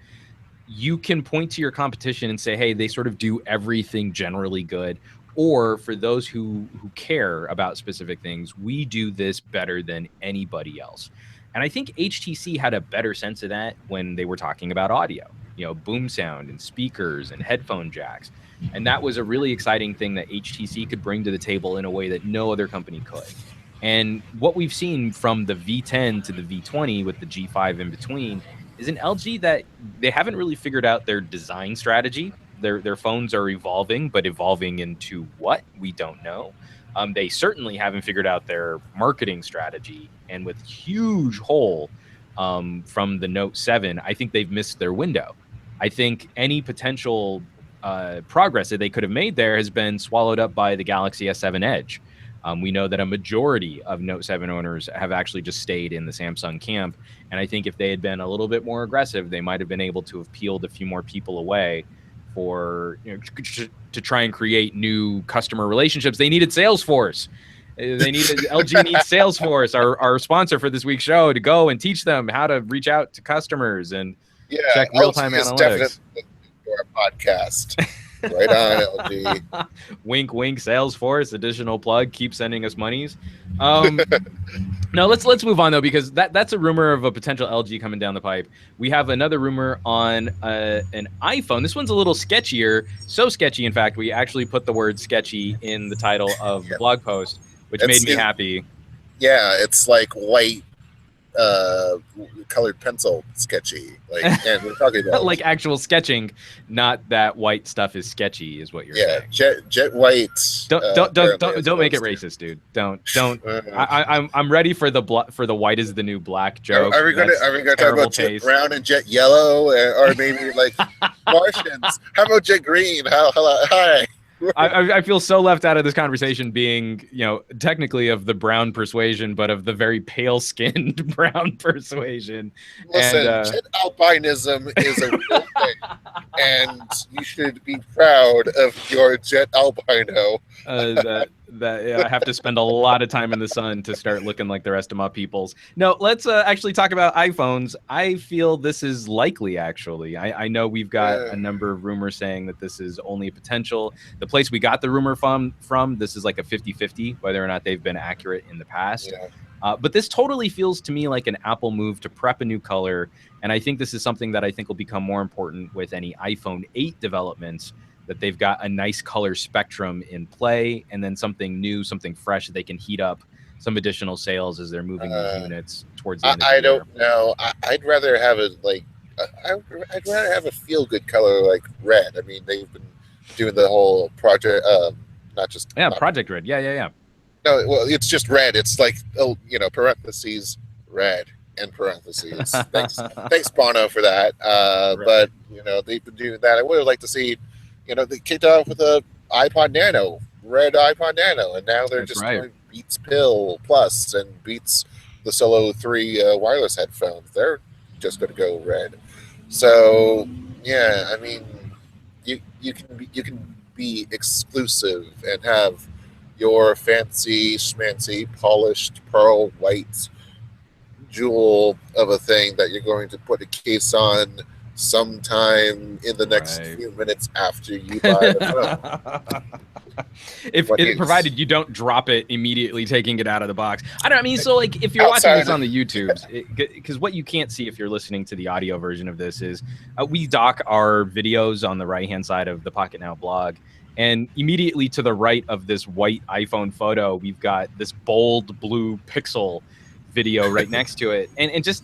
A: you can point to your competition and say, hey, they sort of do everything generally good. Or for those who care about specific things, we do this better than anybody else. And I think HTC had a better sense of that when they were talking about audio. You know, boom sound and speakers and headphone jacks. And that was a really exciting thing that HTC could bring to the table in a way that no other company could. And what we've seen from the V10 to the V20 with the G5 in between is an LG that they haven't really figured out their design strategy. Their phones are evolving, but evolving into what? We don't know. They certainly haven't figured out their marketing strategy. And with huge hole from the Note 7, I think they've missed their window. I think any potential progress that they could have made there has been swallowed up by the Galaxy S7 Edge. We know that a majority of Note 7 owners have actually just stayed in the Samsung camp. And I think if they had been a little bit more aggressive, they might have been able to have peeled a few more people away for, you know, to try and create new customer relationships. They needed Salesforce. LG needs Salesforce, our sponsor for this week's show, to go and teach them how to reach out to customers and check real-time analytics.
B: For a podcast. Right on, LG.
A: Wink, wink. Salesforce, additional plug. Keep sending us monies. No, let's move on though, because that's a rumor of a potential LG coming down the pipe. We have another rumor on an iPhone. This one's a little sketchier. So sketchy, in fact, we actually put the word "sketchy" in the title of the blog post, which made me happy.
B: Yeah, it's like white. Colored pencil sketchy, like, and we're talking about
A: like actual sketching, not that white stuff is sketchy, is what you're saying.
B: Jet white.
A: Don't make it racist, dude. Don't. I'm ready for the white is the new black joke.
B: Are we gonna talk about jet brown and jet yellow, or maybe like Martians? How about jet green? Hi.
A: I feel so left out of this conversation, being, you know, technically of the brown persuasion, but of the very pale-skinned brown persuasion.
B: Listen, jet albinism is a real thing, and you should be proud of your jet albino.
A: I have to spend a lot of time in the sun to start looking like the rest of my peoples. No, let's actually talk about iPhones. I feel this is likely, actually. I know we've got a number of rumors saying that this is only a potential. The place we got the rumor from this is like a 50-50, whether or not they've been accurate in the past. But this totally feels to me like an Apple move to prep a new color. And I think this is something that I think will become more important with any iPhone 8 developments, that they've got a nice color spectrum in play, and then something new, something fresh that they can heat up some additional sales as they're moving these units towards the end of the year.
B: Don't know. I'd rather have a I'd rather have a feel-good color like red. I mean, they've been doing the whole project, Project Red.
A: Yeah.
B: No, well, it's just red. It's like, parentheses red and parentheses. Thanks, Bono, for that.
A: Right.
B: But they've been doing that. I would have liked to see, they kicked off with a iPod Nano, red iPod Nano, and now they're doing Beats Pill Plus and Beats the Solo 3 wireless headphones. They're just going to go red. So yeah, I mean, you can be exclusive and have your fancy schmancy polished pearl white jewel of a thing that you're going to put a case on sometime in the next few minutes after you buy the phone.
A: Provided you don't drop it immediately, taking it out of the box. So like if you're watching this on the YouTubes, because what you can't see if you're listening to the audio version of this is we dock our videos on the right-hand side of the Pocketnow blog. And immediately to the right of this white iPhone photo, we've got this bold blue pixel video right next to it. And just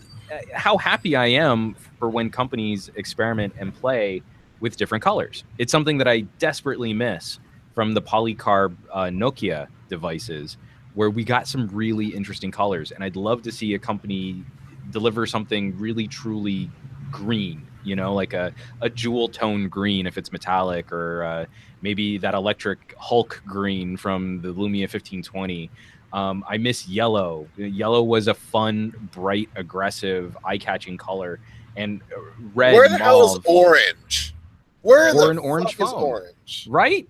A: how happy I am for when companies experiment and play with different colors. It's something that I desperately miss from the polycarb Nokia devices, where we got some really interesting colors. And I'd love to see a company deliver something really, truly green, like a jewel tone green if it's metallic, or maybe that electric Hulk green from the Lumia 1520. I miss yellow. Yellow was a fun, bright, aggressive, eye-catching color. And red.
B: Where the hell is orange? Where
A: the orange is orange? Right?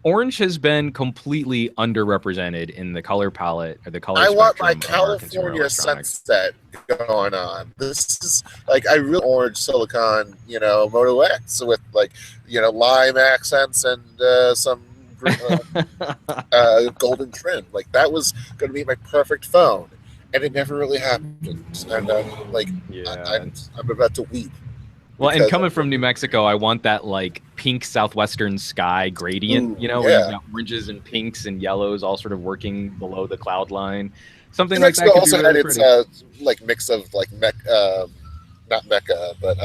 A: Orange has been completely underrepresented in the color palette or the color spectrum.
B: I want my California sunset going on. This is like, I really orange silicon, Moto X with lime accents and some golden trim. Like that was going to be my perfect phone, and it never really happened. And I'm about to weep.
A: Well, and coming from New Mexico, I want that like pink southwestern sky gradient, where you've got oranges and pinks and yellows all sort of working below the cloud line. Something like that.
B: Also had its mix of not Mecca, but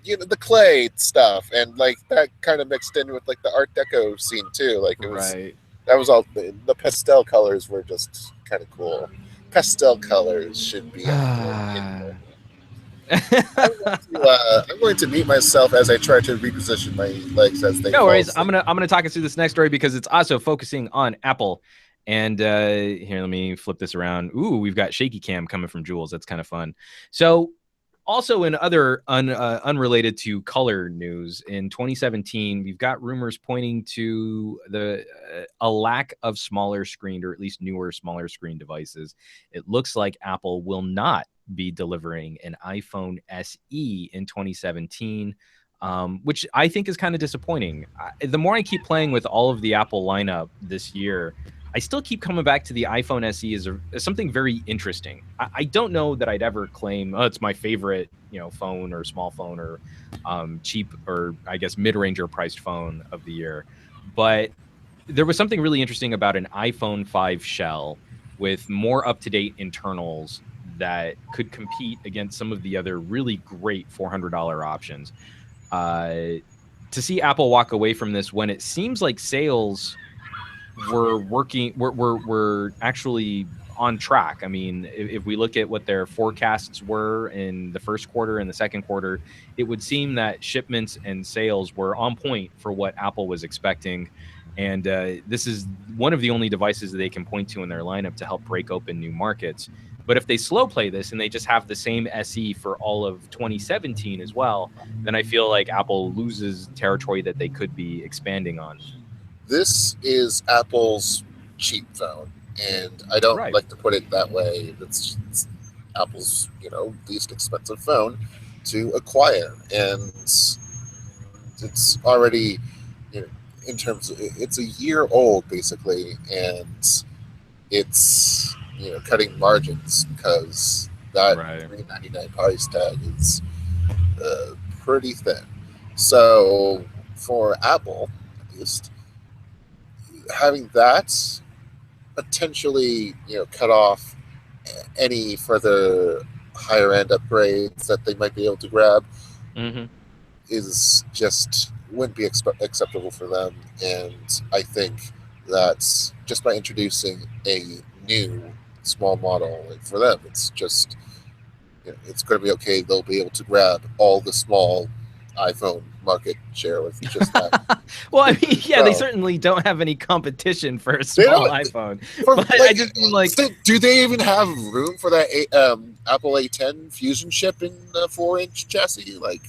B: the clay stuff, and like that kind of mixed in with like the Art Deco scene too. Like it was that was all the pastel colors were just kind of cool. Pastel colors should be. I'm going to mute myself as I try to reposition my legs as they.
A: No worries. I'm gonna talk us through this next story because it's also focusing on Apple. And here, let me flip this around. Ooh, we've got shaky cam coming from Jules. That's kind of fun. So, also in other unrelated to color news, in 2017, we've got rumors pointing to a lack of smaller screen, or at least newer smaller screen devices. It looks like Apple will not be delivering an iPhone SE in 2017, which I think is kind of disappointing. The more I keep playing with all of the Apple lineup this year, I still keep coming back to the iPhone SE as something very interesting. I don't know that I'd ever claim, it's my favorite, phone or small phone or cheap or I guess mid-range or priced phone of the year. But there was something really interesting about an iPhone 5 shell with more up-to-date internals that could compete against some of the other really great $400 options. To see Apple walk away from this when it seems like sales we're actually on track. I mean, if we look at what their forecasts were in the first quarter and the second quarter, it would seem that shipments and sales were on point for what Apple was expecting. And this is one of the only devices that they can point to in their lineup to help break open new markets. But if they slow play this and they just have the same SE for all of 2017 as well, then I feel like Apple loses territory that they could be expanding on.
B: This is Apple's cheap phone, and I don't like to put it that way. It's Apple's, least expensive phone to acquire, and it's already, in terms of, it's a year old basically, and it's cutting margins because that $399 price tag is pretty thin. So for Apple, at least, having that potentially, cut off any further higher end upgrades that they might be able to grab is just wouldn't be acceptable for them. And I think that just by introducing a new small model, like for them, it's just, it's going to be okay. They'll be able to grab all the small iPhone market share with just that.
A: Well, I mean, yeah, they certainly don't have any competition for a small iPhone. But I just mean, like,
B: do they even have room for that Apple A10 Fusion chip in a 4-inch chassis? Like,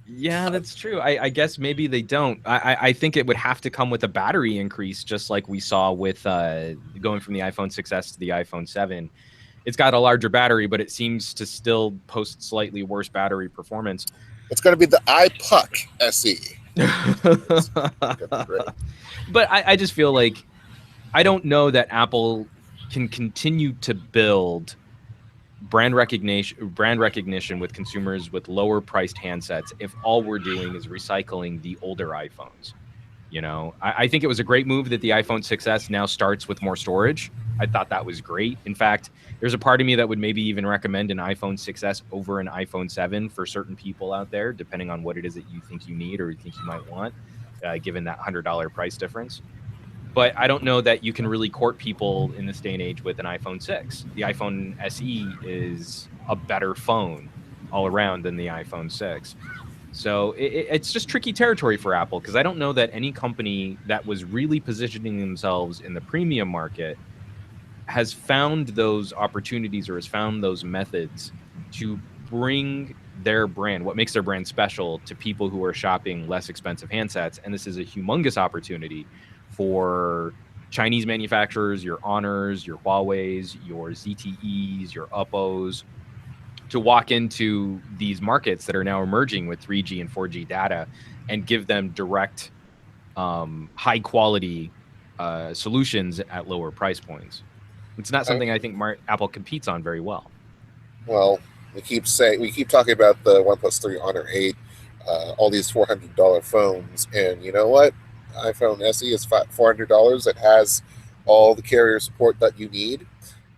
A: yeah, that's true. I guess maybe they don't. I think it would have to come with a battery increase, just like we saw with going from the iPhone 6S to the iPhone 7. It's got a larger battery, but it seems to still post slightly worse battery performance.
B: It's going to be the iPuck SE.
A: But I just feel like I don't know that Apple can continue to build brand recognition with consumers with lower priced handsets if all we're doing is recycling the older iPhones. I think it was a great move that the iPhone 6S now starts with more storage. I thought that was great. In fact, there's a part of me that would maybe even recommend an iPhone 6S over an iPhone 7 for certain people out there, depending on what it is that you think you need or you think you might want, given that $100 price difference. But I don't know that you can really court people in this day and age with an iPhone 6. The iPhone SE is a better phone all around than the iPhone 6. So it's just tricky territory for Apple, because I don't know that any company that was really positioning themselves in the premium market has found those opportunities or has found those methods to bring their brand, what makes their brand special, to people who are shopping less expensive handsets. And this is a humongous opportunity for Chinese manufacturers, your Honors, your Huaweis, your ZTEs, your Oppos, to walk into these markets that are now emerging with 3G and 4G data and give them direct, high quality solutions at lower price points. It's not something I think Apple competes on very well.
B: Well, we keep talking about the OnePlus 3 Honor 8, all these $400 phones, and you know what? iPhone SE is $400. It has all the carrier support that you need,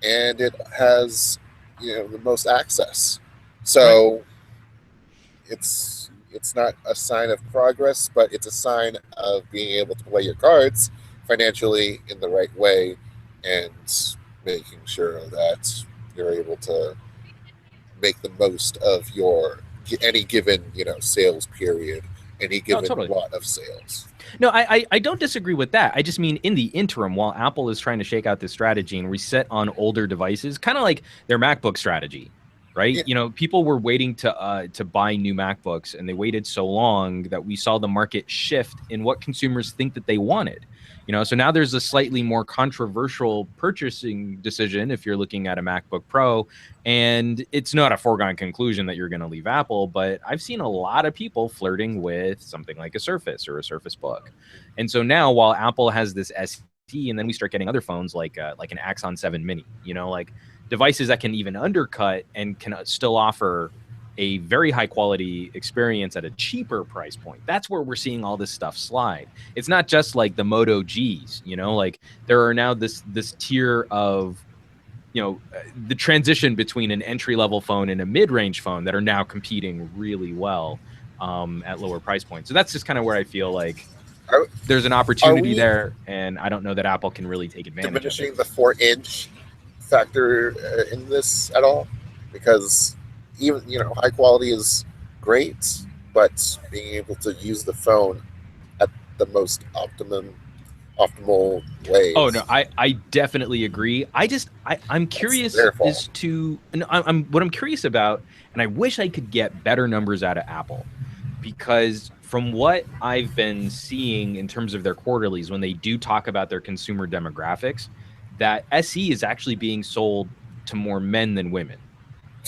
B: and it has the most access. So it's not a sign of progress, but it's a sign of being able to play your cards financially in the right way and making sure that you're able to make the most of any given sales period, any given lot of sales.
A: No, I don't disagree with that. I just mean in the interim, while Apple is trying to shake out this strategy and reset on older devices, kind of like their MacBook strategy, right? Yeah. People were waiting to buy new MacBooks, and they waited so long that we saw the market shift in what consumers think that they wanted. So now there's a slightly more controversial purchasing decision if you're looking at a MacBook Pro, and it's not a foregone conclusion that you're going to leave Apple, but I've seen a lot of people flirting with something like a Surface or a Surface Book. And so now, while Apple has this SE, and then we start getting other phones like an Axon 7 Mini, like devices that can even undercut and can still offer a very high quality experience at a cheaper price point. That's where we're seeing all this stuff slide. It's not just like the Moto Gs, like there are now this tier of, the transition between an entry level phone and a mid-range phone that are now competing really well at lower price points. So that's just kind of where I feel like there's an opportunity there, and I don't know that Apple can really take advantage
B: diminishing
A: of it.
B: The 4-inch factor in this at all? Because even high quality is great, but being able to use the phone at the most optimal way.
A: Oh no, I definitely agree. I'm curious as to, and what I'm curious about, and I wish I could get better numbers out of Apple, because from what I've been seeing in terms of their quarterlies, when they do talk about their consumer demographics, that SE is actually being sold to more men than women.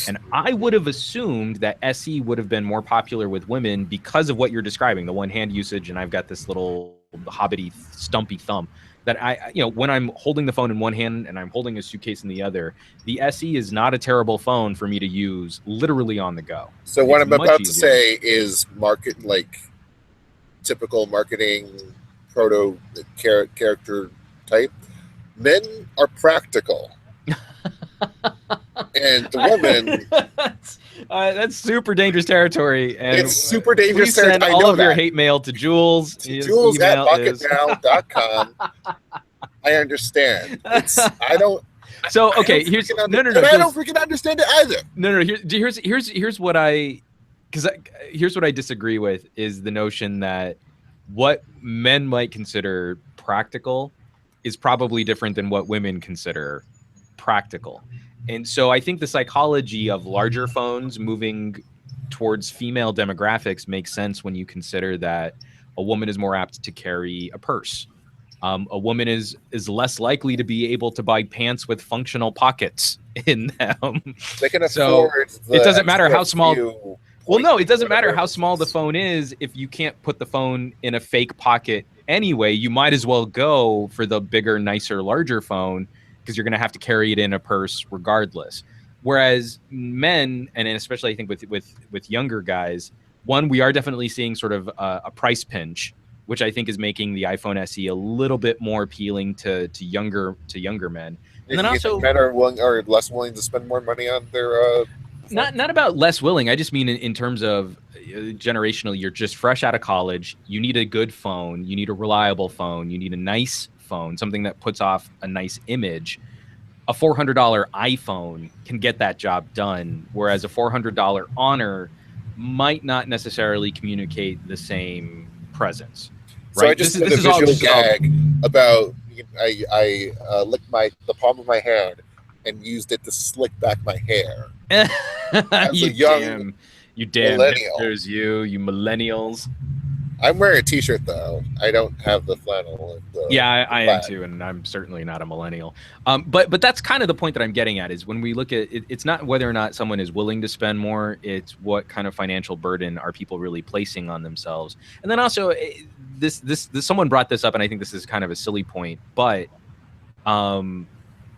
A: And I would have assumed that SE would have been more popular with women because of what you're describing, the one-hand usage, and I've got this little hobbity, stumpy thumb that when I'm holding the phone in one hand and I'm holding a suitcase in the other, the SE is not a terrible phone for me to use literally on the go.
B: So what I'm about to say is typical marketing proto character type. Men are practical. And the women
A: That's super dangerous territory. And
B: it's super dangerous
A: territory.
B: Send
A: all of your hate mail to Jules.
B: Jules at Pocketnow.com. I understand. I don't.
A: So okay, here's no.
B: And I don't freaking understand it either.
A: No. Here's what here's what I disagree with is the notion that what men might consider practical is probably different than what women consider practical. And so I think the psychology of larger phones moving towards female demographics makes sense when you consider that a woman is more apt to carry a purse. A woman is less likely to be able to buy pants with functional pockets in them.
B: They can afford.
A: It doesn't matter how small. Well, no, it doesn't matter how small the phone is. If you can't put the phone in a fake pocket anyway, you might as well go for the bigger, nicer, larger phone because you're going to have to carry it in a purse regardless. Whereas men, and especially I think with younger guys, one, we are definitely seeing sort of a price pinch, which I think is making the iPhone SE a little bit more appealing to younger men. And then also
B: men are less willing to spend more money on their.
A: Not about less willing. I just mean in terms of generational. You're just fresh out of college. You need a good phone. You need a reliable phone. You need a nice phone, something that puts off a nice image. A $400 iPhone can get that job done, whereas a $400 Honor might not necessarily communicate the same presence. Right?
B: So I just did a visual gag about I licked the palm of my hand and used it to slick back my hair.
A: You damn
B: millennial.
A: There's you millennials.
B: I'm wearing a t-shirt though. I don't have the flannel.
A: I am too, and I'm certainly not a millennial. But that's kind of the point that I'm getting at is when we look at it, it's not whether or not someone is willing to spend more. It's what kind of financial burden are people really placing on themselves. And then also, this someone brought this up, and I think this is kind of a silly point, but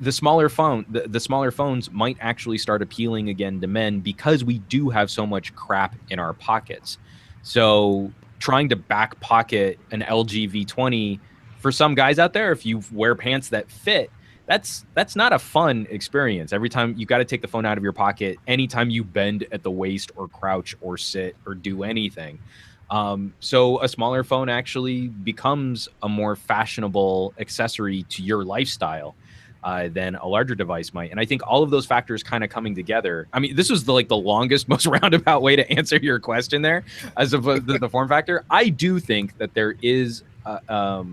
A: the smaller phones might actually start appealing again to men because we do have so much crap in our pockets. So trying to back pocket an LG V20 for some guys out there, if you wear pants that fit, that's not a fun experience. Every time you got to take the phone out of your pocket, anytime you bend at the waist or crouch or sit or do anything. So a smaller phone actually becomes a more fashionable accessory to your lifestyle than a larger device might. And I think all of those factors kind of coming together. I mean, this was the longest, most roundabout way to answer your question there as of the form factor. I do think that there is a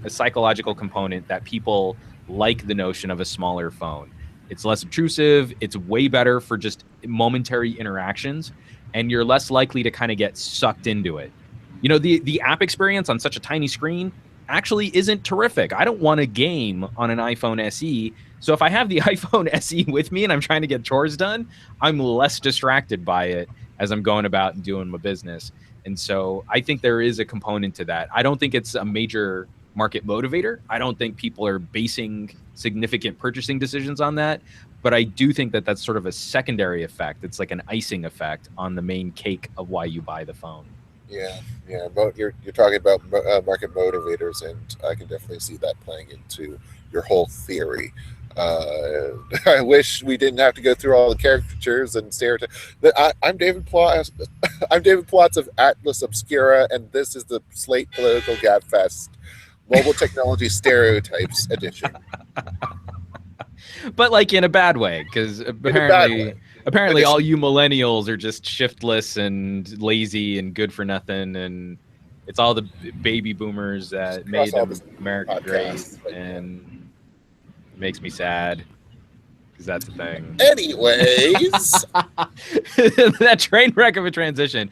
A: psychological component that people like the notion of a smaller phone. It's less obtrusive. It's way better for just momentary interactions, and you're less likely to kind of get sucked into it. You know, the app experience on such a tiny screen actually isn't terrific. I don't want to game on an iPhone SE. So if I have the iPhone SE with me and I'm trying to get chores done, I'm less distracted by it as I'm going about and doing my business. And so I think there is a component to that. I don't think it's a major market motivator. I don't think people are basing significant purchasing decisions on that. But I do think that that's sort of a secondary effect. It's like an icing effect on the main cake of why you buy the phone.
B: Yeah. You're talking about market motivators, and I can definitely see that playing into your whole theory. I wish we didn't have to go through all the caricatures and stereotypes. I'm David Plotz. I'm David Plotz of Atlas Obscura, and this is the Slate Political Gabfest Mobile Technology Stereotypes Edition.
A: But like in a bad way, because apparently all you millennials are just shiftless and lazy and good for nothing, and it's all the baby boomers that made America great, and it makes me sad because that's the thing.
B: Anyways,
A: that train wreck of a transition.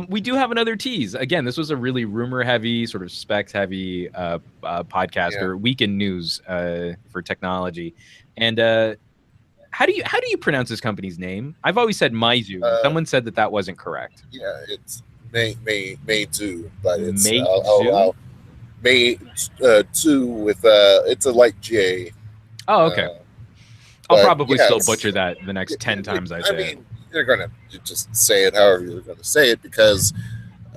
A: We do have another tease. Again, this was a really rumor-heavy, sort of specs-heavy podcast or weekend news for technology. And how do you pronounce this company's name? I've always said Meizu. Someone said that wasn't correct.
B: Yeah, it's Meizu, but it's Meizu with it's a light J.
A: Oh, okay. I'll probably still butcher that the next 10 times I say it.
B: They're gonna just say it however you're gonna say it because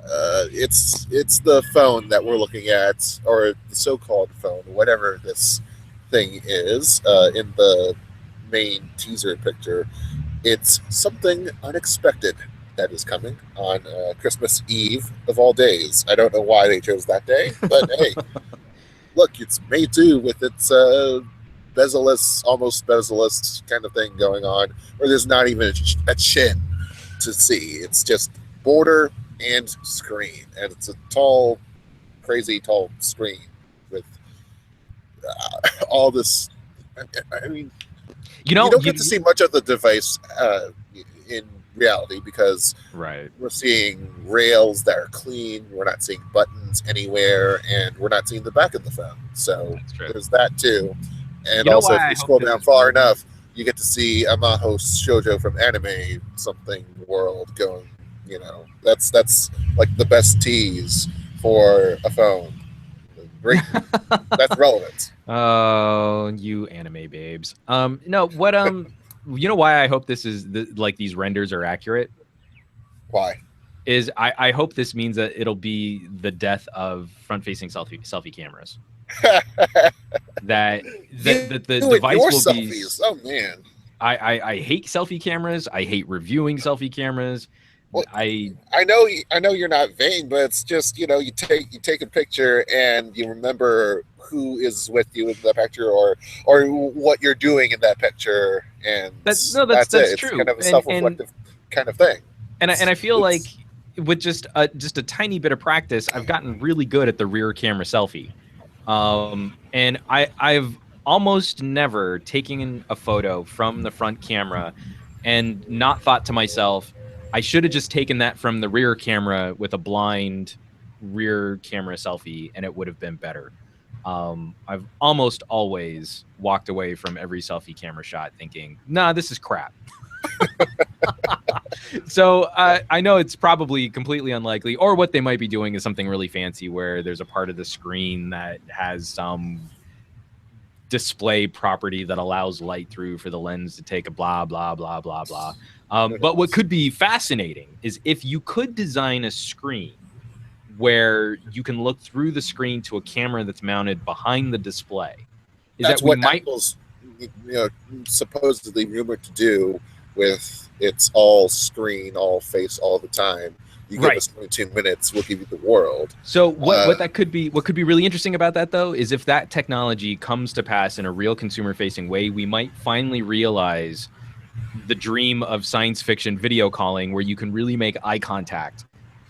B: it's the phone that we're looking at, or the so-called phone, whatever this thing is in the main teaser picture. It's something unexpected that is coming on Christmas Eve of all days. I don't know why they chose that day, but hey, look, it's Meizu with its bezel-less, almost bezel-less kind of thing going on, where there's not even a chin to see. It's just border and screen, and it's a tall, crazy tall screen with all this. I mean, you don't get to see much of the device in reality because we're seeing rails that are clean. We're not seeing buttons anywhere, and we're not seeing the back of the phone. So there's that too. And also, if you scroll down far enough, you get to see a Maho Shoujo from Anime something world going. That's like the best tease for a phone. Great, that's relevant.
A: Oh, you anime babes. No, what you know why I hope this is like these renders are accurate?
B: Why?
A: Is I hope this means that it'll be the death of front-facing selfie cameras. that the device will
B: selfies. Be. Oh man.
A: I hate selfie cameras. I hate reviewing selfie cameras.
B: Well, I know you're not vain, but it's just you take a picture and you remember who is with you in the picture or what you're doing in that picture, and that's
A: true.
B: It's kind of a self-reflective kind of thing.
A: And I feel like with just a tiny bit of practice, I've gotten really good at the rear camera selfie. And I've almost never taken a photo from the front camera and not thought to myself, I should have just taken that from the rear camera with a blind rear camera selfie and it would have been better. I've almost always walked away from every selfie camera shot thinking, nah, this is crap. So I know it's probably completely unlikely, or what they might be doing is something really fancy where there's a part of the screen that has some display property that allows light through for the lens to take a blah, blah, blah, blah, blah. But what could be fascinating is if you could design a screen where you can look through the screen to a camera that's mounted behind the display.
B: That's what Apple's supposedly rumored to do with its all screen, all face, all the time. You give us 22 minutes, we'll give you the world.
A: So what could be really interesting about that, though, is if that technology comes to pass in a real consumer-facing way, we might finally realize the dream of science fiction video calling where you can really make eye contact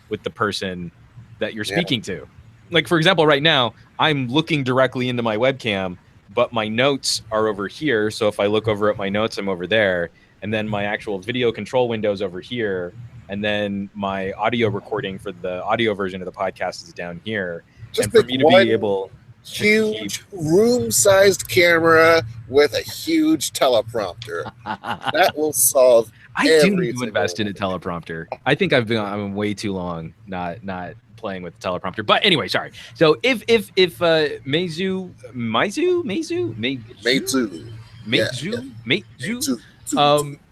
A: with the person that you're speaking to. Like, for example, right now, I'm looking directly into my webcam, but my notes are over here. So if I look over at my notes, I'm over there. And then my actual video control window's over here. And then my audio recording for the audio version of the podcast is down here.
B: Just
A: and for me to be able
B: huge room-sized camera with a huge teleprompter. That will solve
A: I do need to invest in a teleprompter. I think I'm way too long not playing with the teleprompter. But anyway, sorry. So if Meizu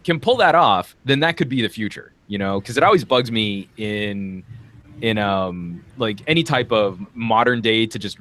A: can pull that off, then that could be the future, because it always bugs me in like any type of modern day to just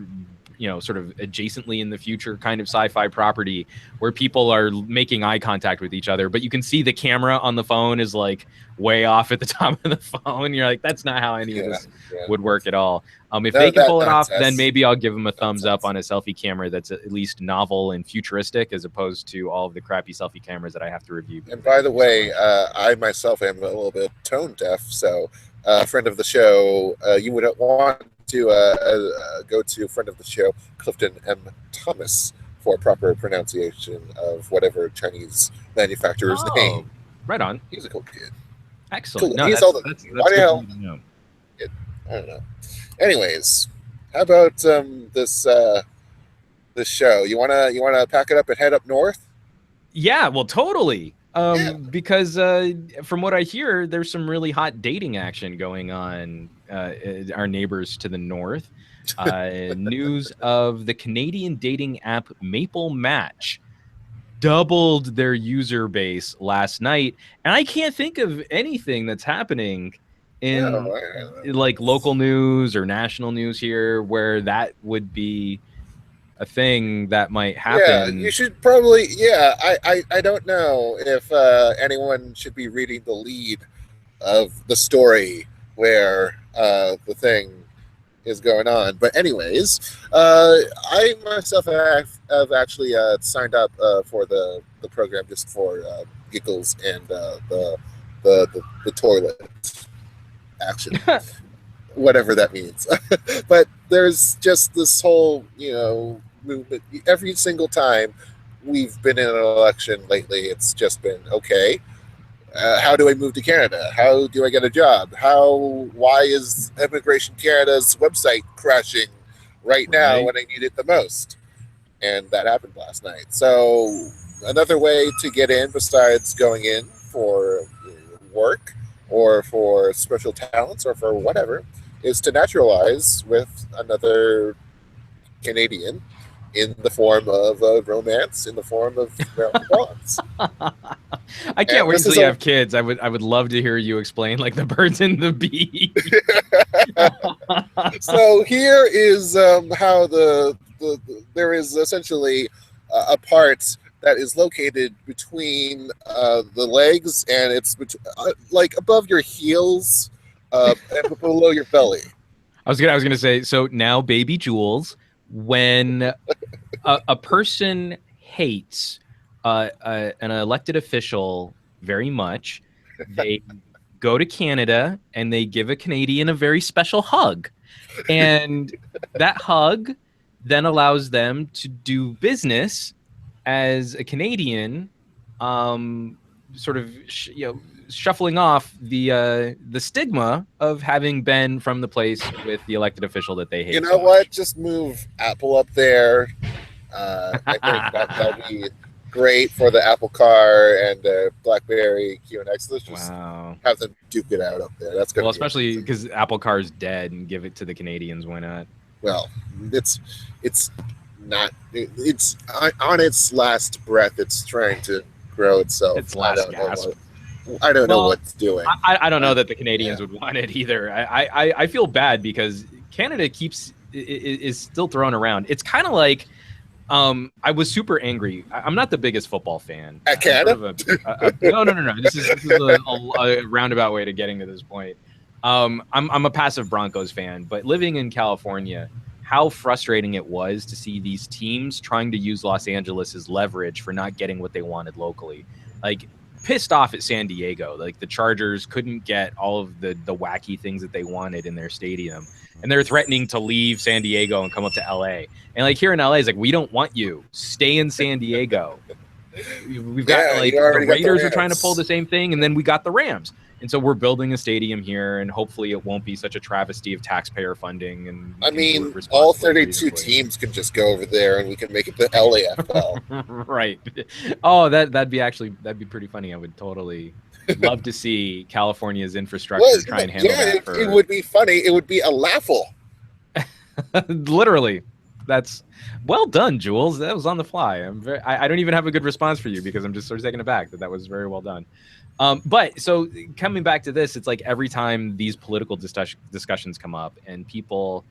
A: sort of adjacently in the future kind of sci-fi property where people are making eye contact with each other, but you can see the camera on the phone is like way off at the top of the phone. You're like, that's not how any of this would work at all. If they can pull it off, then maybe I'll give them a thumbs up on a selfie camera that's at least novel and futuristic as opposed to all of the crappy selfie cameras that I have to review.
B: And by the way, I myself am a little bit tone deaf, so friend of the show, you would want to go to friend of the show, Clifton M. Thomas, for proper pronunciation of whatever Chinese manufacturer's name.
A: Right on.
B: He's a cool kid.
A: Excellent.
B: Cool. No, that's why the hell? I don't know. Anyways, how about this show? You wanna pack it up and head up north?
A: Yeah, well, totally. Because from what I hear, there's some really hot dating action going on. Our neighbors to the north. News of the Canadian dating app Maple Match doubled their user base last night, and I can't think of anything that's happening in like local news or national news here where that would be a thing that might happen.
B: Yeah, you should probably. Yeah, I don't know if anyone should be reading the lead of the story where the thing is going on. But anyways, I myself have actually signed up for the program just for giggles and the toilet action, whatever that means. But there's just this whole movement. Every single time we've been in an election lately, it's just been okay. How do I move to Canada? How do I get a job? Why is Immigration Canada's website crashing right now when I need it the most? And that happened last night. So another way to get in besides going in for work or for special talents or for whatever is to naturalize with another Canadian in the form of a romance, in the form of bonds.
A: I can't wait until you have kids. I would love to hear you explain like the birds and the bees.
B: So here is how there is essentially a part that is located between the legs, and it's like above your heels and below your belly.
A: I was gonna say, so now, baby Jules, when a person hates an elected official very much, they go to Canada and they give a Canadian a very special hug, and that hug then allows them to do business as a Canadian, sort of shuffling off the stigma of having been from the place with the elected official that they hate.
B: You know what? Just move Apple up there. I think that'd be great for the Apple Car and BlackBerry QNX. Let's just have them duke it out up there. That's good.
A: Well, especially because Apple Car is dead, and give it to the Canadians. Why not?
B: Well, it's not. It's on its last breath. It's trying to grow itself.
A: Its last gasp.
B: I don't know what's doing.
A: I don't know that the Canadians would want it either. I feel bad because Canada is still thrown around. It's kind of like I was super angry. I'm not the biggest football fan.
B: At Canada?
A: No. This is a roundabout way to getting to this point. I'm a passive Broncos fan, but living in California, how frustrating it was to see these teams trying to use Los Angeles as leverage for not getting what they wanted locally. Like, pissed off at San Diego. Like, the Chargers couldn't get all of the wacky things that they wanted in their stadium, and they're threatening to leave San Diego and come up to LA. And like, here in LA, it's like, we don't want you. Stay in San Diego. We've got the Raiders are trying to pull the same thing, and then we got the Rams. And so we're building a stadium here, and hopefully it won't be such a travesty of taxpayer funding. And
B: I mean, all 32 teams can just go over there, and we can make it the LAFL.
A: Right. Oh, that'd be pretty funny. I would totally love to see California's infrastructure try and handle that.
B: It would be funny. It would be a laughable.
A: Literally. That's well done, Jules. That was on the fly. I don't even have a good response for you because I'm just sort of taken aback that was very well done. But so coming back to this, it's like every time these political discussions come up and people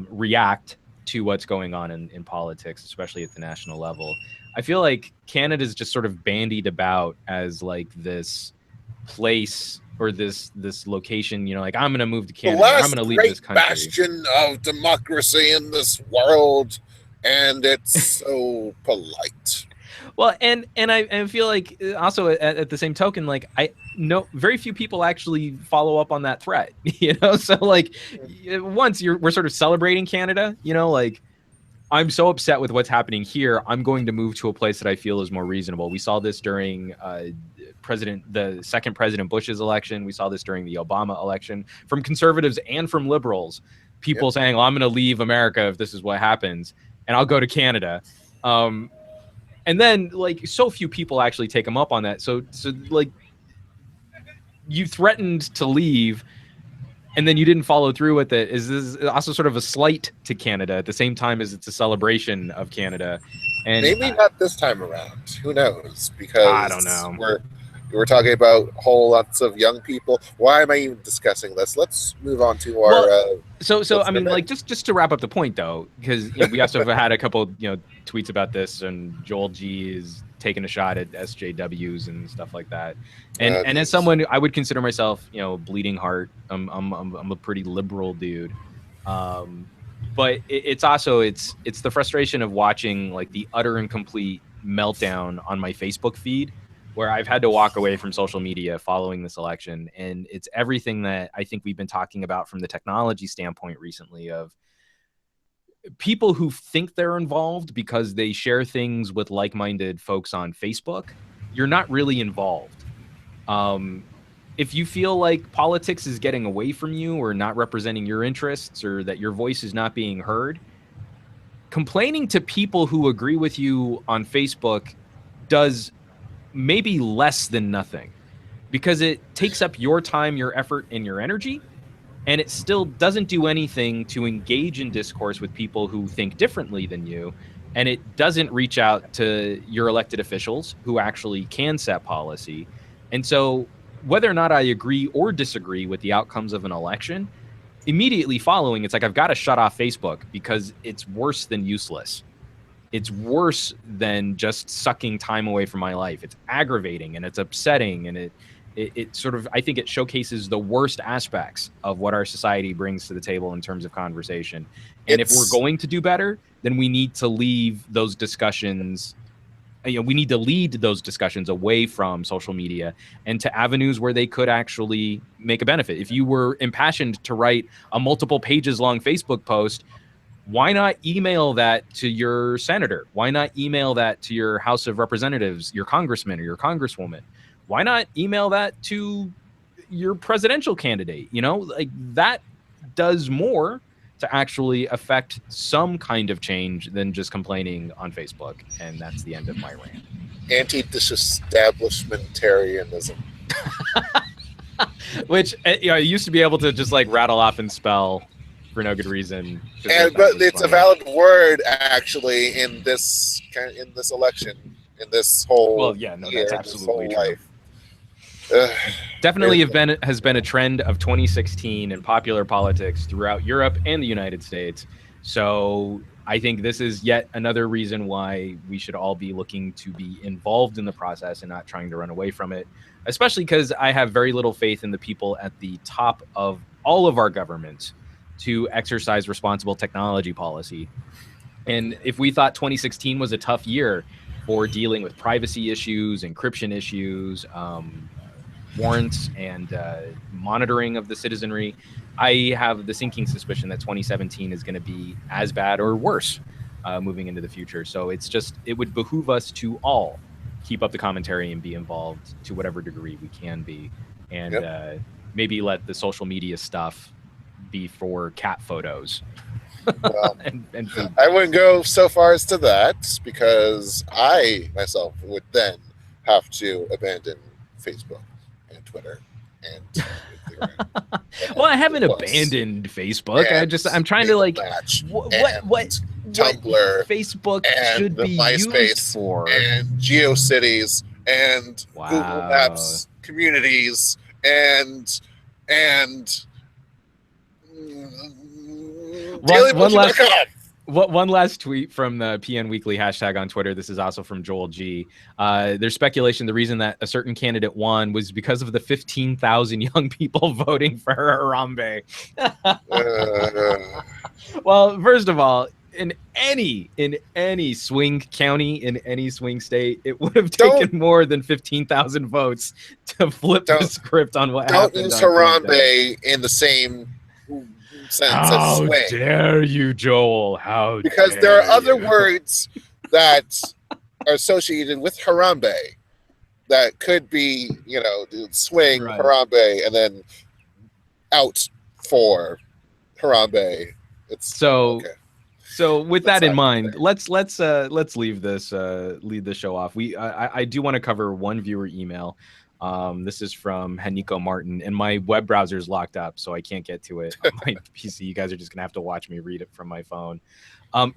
A: react to what's going on in politics, especially at the national level, I feel like Canada's just sort of bandied about as like this place or this location, like, I'm going to move to Canada. I'm going to leave this country.
B: Bastion of democracy in this world, and it's so polite.
A: Well, and I feel like also at the same token, like, I know very few people actually follow up on that threat, So like, once we're sort of celebrating Canada, like, I'm so upset with what's happening here. I'm going to move to a place that I feel is more reasonable. We saw this during the second President Bush's election. We saw this during the Obama election from conservatives and from liberals. People saying, "Well, I'm going to leave America if this is what happens, and I'll go to Canada." And then, like, so few people actually take them up on that. So like, you threatened to leave, and then you didn't follow through with it. Is this also sort of a slight to Canada at the same time as it's a celebration of Canada? And
B: maybe not this time around. Who knows? Because
A: I don't know.
B: We're talking about whole lots of young people. Why am I even discussing this? Let's move on to our.
A: So I mean, like just to wrap up the point though, because we also have had a couple tweets about this, and Joel G is taking a shot at SJWs and stuff like that. And as someone, I would consider myself bleeding heart. I'm a pretty liberal dude. But it's also it's the frustration of watching like the utter and complete meltdown on my Facebook feed, where I've had to walk away from social media following this election. And it's everything that I think we've been talking about from the technology standpoint recently, of people who think they're involved because they share things with like-minded folks on Facebook. You're not really involved. If you feel like politics is getting away from you or not representing your interests, or that your voice is not being heard, complaining to people who agree with you on Facebook does maybe less than nothing, because it takes up your time, your effort, and your energy, and it still doesn't do anything to engage in discourse with people who think differently than you, and it doesn't reach out to your elected officials who actually can set policy. And so whether or not I agree or disagree with the outcomes of an election, immediately following, it's like I've got to shut off Facebook, because it's worse than useless. It's worse than just sucking time away from my life. It's aggravating and it's upsetting, and it sort of, I think it showcases the worst aspects of what our society brings to the table in terms of conversation. And if we're going to do better, then we need to leave those discussions. We need to lead those discussions away from social media and to avenues where they could actually make a benefit. If you were impassioned to write a multiple pages long Facebook post, why not email that to your senator? Why not email that to your House of Representatives, your congressman or your congresswoman? Why not email that to your presidential candidate? Like that does more to actually affect some kind of change than just complaining on Facebook. And that's the end of my rant.
B: Anti-disestablishmentarianism.
A: Which, I used to be able to just like rattle off and spell for no good reason.
B: But it's funny. A valid word actually in this election, in this whole
A: that's absolutely true. Life. Definitely has been a trend of 2016 in popular politics throughout Europe and the United States. So I think this is yet another reason why we should all be looking to be involved in the process and not trying to run away from it, especially because I have very little faith in the people at the top of all of our governments to exercise responsible technology policy. And if we thought 2016 was a tough year for dealing with privacy issues, encryption issues, warrants, and monitoring of the citizenry, I have the sinking suspicion that 2017 is going to be as bad or worse moving into the future. So it would behoove us to all keep up the commentary and be involved to whatever degree we can be, and maybe let the social media stuff be for cat photos.
B: Well, and I wouldn't go so far as to that, because I myself would then have to abandon Facebook and Twitter and
A: well, I haven't abandoned Facebook. I'm trying to like what
B: Tumblr,
A: Facebook
B: and
A: should be
B: MySpace
A: used for,
B: and GeoCities and Google Maps communities and
A: one last tweet from the PN Weekly hashtag on Twitter. This is also from Joel G. There's speculation the reason that a certain candidate won was because of the 15,000 young people voting for Harambe. Well, first of all, in any swing county, in any swing state, it would have taken more than 15,000 votes to flip the script on what happened.
B: Don't use Harambe in the same sense as swing.
A: How dare you, Joel?
B: Because there are other words that are associated with Harambe that could be, swing, right. Harambe, and then out for Harambe.
A: So with that in mind, let's leave this show off. I do want to cover one viewer email. This is from Haniko Martin, and my web browser is locked up, so I can't get to it on my PC. You guys are just gonna have to watch me read it from my phone,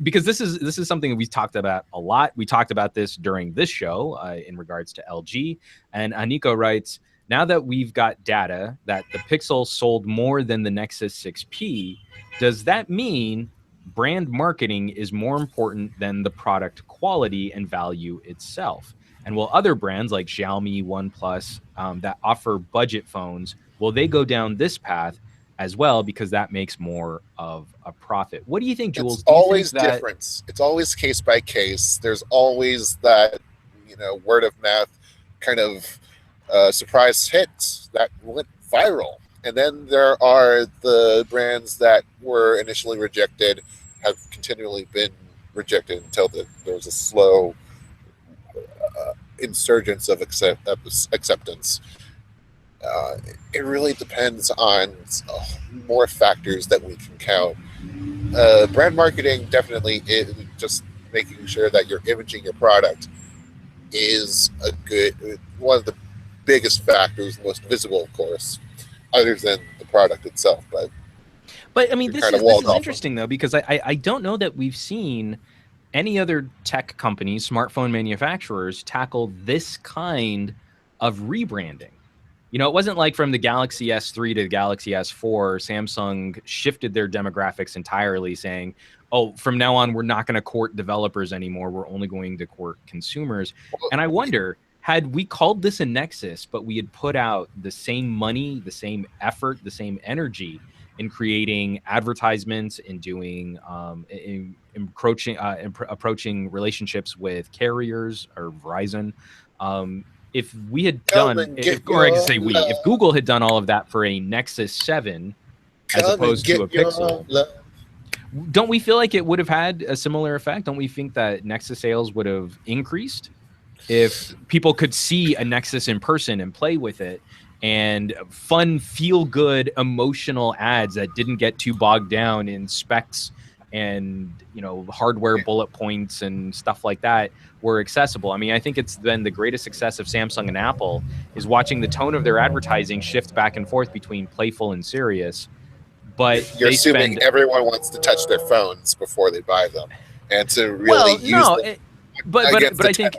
A: because this is something that we talked about a lot. We talked about this during this show in regards to LG, and Haniko writes, now that we've got data that the Pixel sold more than the Nexus 6P, does that mean brand marketing is more important than the product quality and value itself? And will other brands like Xiaomi, OnePlus, that offer budget phones, will they go down this path as well, because that makes more of a profit? What do you think, Jules?
B: It's always different. It's always case by case. There's always that, word of mouth kind of surprise hits that went viral. And then there are the brands that were initially rejected, have continually been rejected until there was a slow insurgence of acceptance. It really depends on more factors that we can count. Brand marketing definitely is just making sure that you're imaging your product is one of the biggest factors, most visible, of course, other than the product itself.
A: But I mean, this is interesting though, because I don't know that we've seen any other tech companies, smartphone manufacturers, tackle this kind of rebranding. It wasn't like from the Galaxy S3 to the Galaxy S4, Samsung shifted their demographics entirely, saying, oh, from now on, we're not going to court developers anymore. We're only going to court consumers. And I wonder, had we called this a Nexus, but we had put out the same money, the same effort, the same energy in creating advertisements, in doing approaching relationships with carriers or Verizon, if we had done, if Google had done all of that for a Nexus 7 as opposed to a Pixel, don't we feel like it would have had a similar effect? Don't we think that Nexus sales would have increased if people could see a Nexus in person and play with it, and fun, feel-good, emotional ads that didn't get too bogged down in specs and hardware bullet points and stuff like that were accessible? I mean, I think it's been the greatest success of Samsung and Apple is watching the tone of their advertising shift back and forth between playful and serious. But
B: you're assuming everyone wants to touch their phones before they buy them, and to really use them.
A: But I think,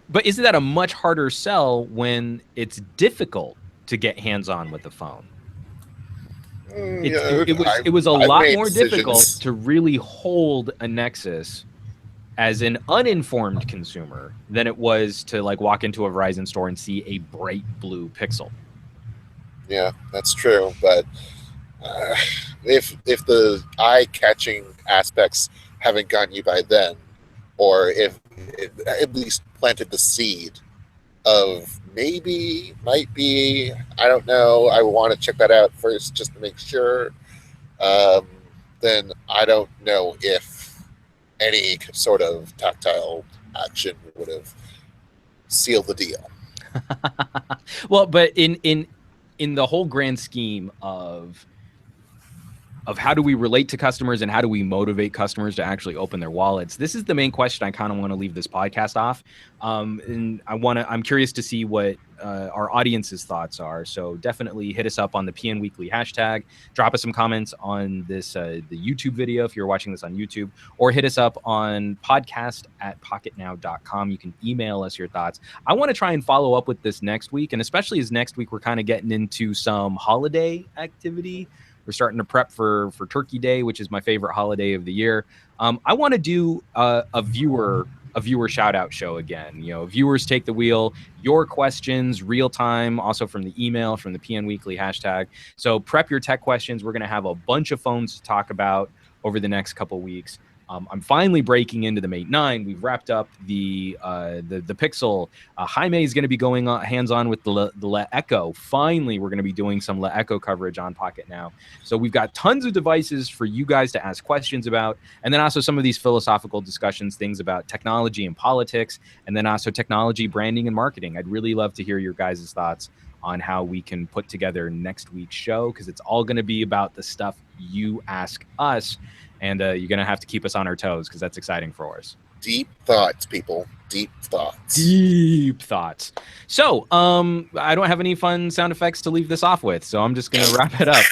A: but isn't that a much harder sell when it's difficult to get hands-on with the phone? It was a lot more difficult to really hold a Nexus as an uninformed consumer than it was to walk into a Verizon store and see a bright blue Pixel.
B: Yeah, that's true. But if the eye-catching aspects haven't gotten you by then, or if it at least planted the seed of might be, I don't know, I want to check that out first just to make sure, then I don't know if any sort of tactile action would have sealed the deal.
A: Well, but in the whole grand scheme of how do we relate to customers and how do we motivate customers to actually open their wallets, this is the main question I kind of want to leave this podcast off. And I'm curious to see what our audience's thoughts are. So definitely hit us up on the PN Weekly hashtag, drop us some comments on this, the YouTube video, if you're watching this on YouTube, or hit us up on podcast@pocketnow.com. You can email us your thoughts. I want to try and follow up with this next week. And especially as next week, we're kind of getting into some holiday activity. We're starting to prep for Turkey Day, which is my favorite holiday of the year. I want to do a viewer shout out show again. Viewers take the wheel, your questions, real time, also from the email, from the PN Weekly hashtag. So prep your tech questions. We're going to have a bunch of phones to talk about over the next couple weeks. I'm finally breaking into the Mate 9. We've wrapped up the Pixel. Jaime is going to be going hands-on with the Le Echo. Finally, we're going to be doing some Le Echo coverage on Pocketnow. So we've got tons of devices for you guys to ask questions about, and then also some of these philosophical discussions, things about technology and politics, and then also technology, branding, and marketing. I'd really love to hear your guys' thoughts on how we can put together next week's show, because it's all going to be about the stuff you ask us. And you're going to have to keep us on our toes, because that's exciting for us.
B: Deep thoughts, people. deep thoughts.
A: Deep thoughts. So, I don't have any fun sound effects to leave this off with, so I'm just going to wrap it up.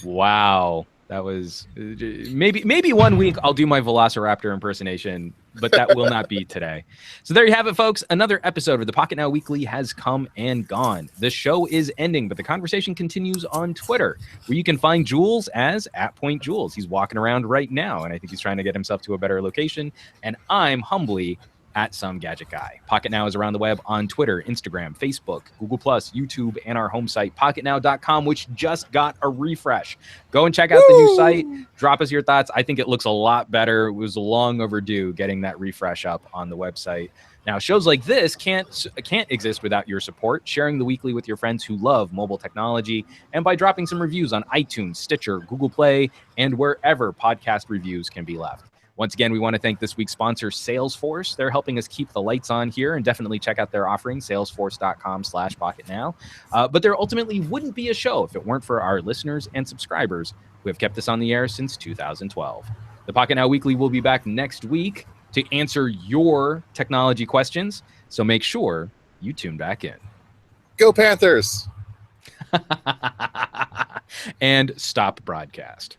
A: Wow. That was maybe 1 week I'll do my Velociraptor impersonation, but that will not be today. So there you have it, folks. Another episode of the Pocketnow Weekly has come and gone. The show is ending, but the conversation continues on Twitter, where you can find Jules as @PointJules. He's walking around right now, and I think he's trying to get himself to a better location. And I'm humbly @SomeGadgetGuy. Pocketnow is around the web on Twitter, Instagram, Facebook, Google+, YouTube, and our home site, pocketnow.com, which just got a refresh. Go and check out the new site. Drop us your thoughts. I think it looks a lot better. It was long overdue getting that refresh up on the website. Now, shows like this can't exist without your support, sharing the weekly with your friends who love mobile technology, and by dropping some reviews on iTunes, Stitcher, Google Play, and wherever podcast reviews can be left. Once again, we want to thank this week's sponsor, Salesforce. They're helping us keep the lights on here, and definitely check out their offering, salesforce.com/pocketnow. But there ultimately wouldn't be a show if it weren't for our listeners and subscribers who have kept us on the air since 2012. The Pocketnow Weekly will be back next week to answer your technology questions, so make sure you tune back in.
B: Go Panthers!
A: And stop broadcast.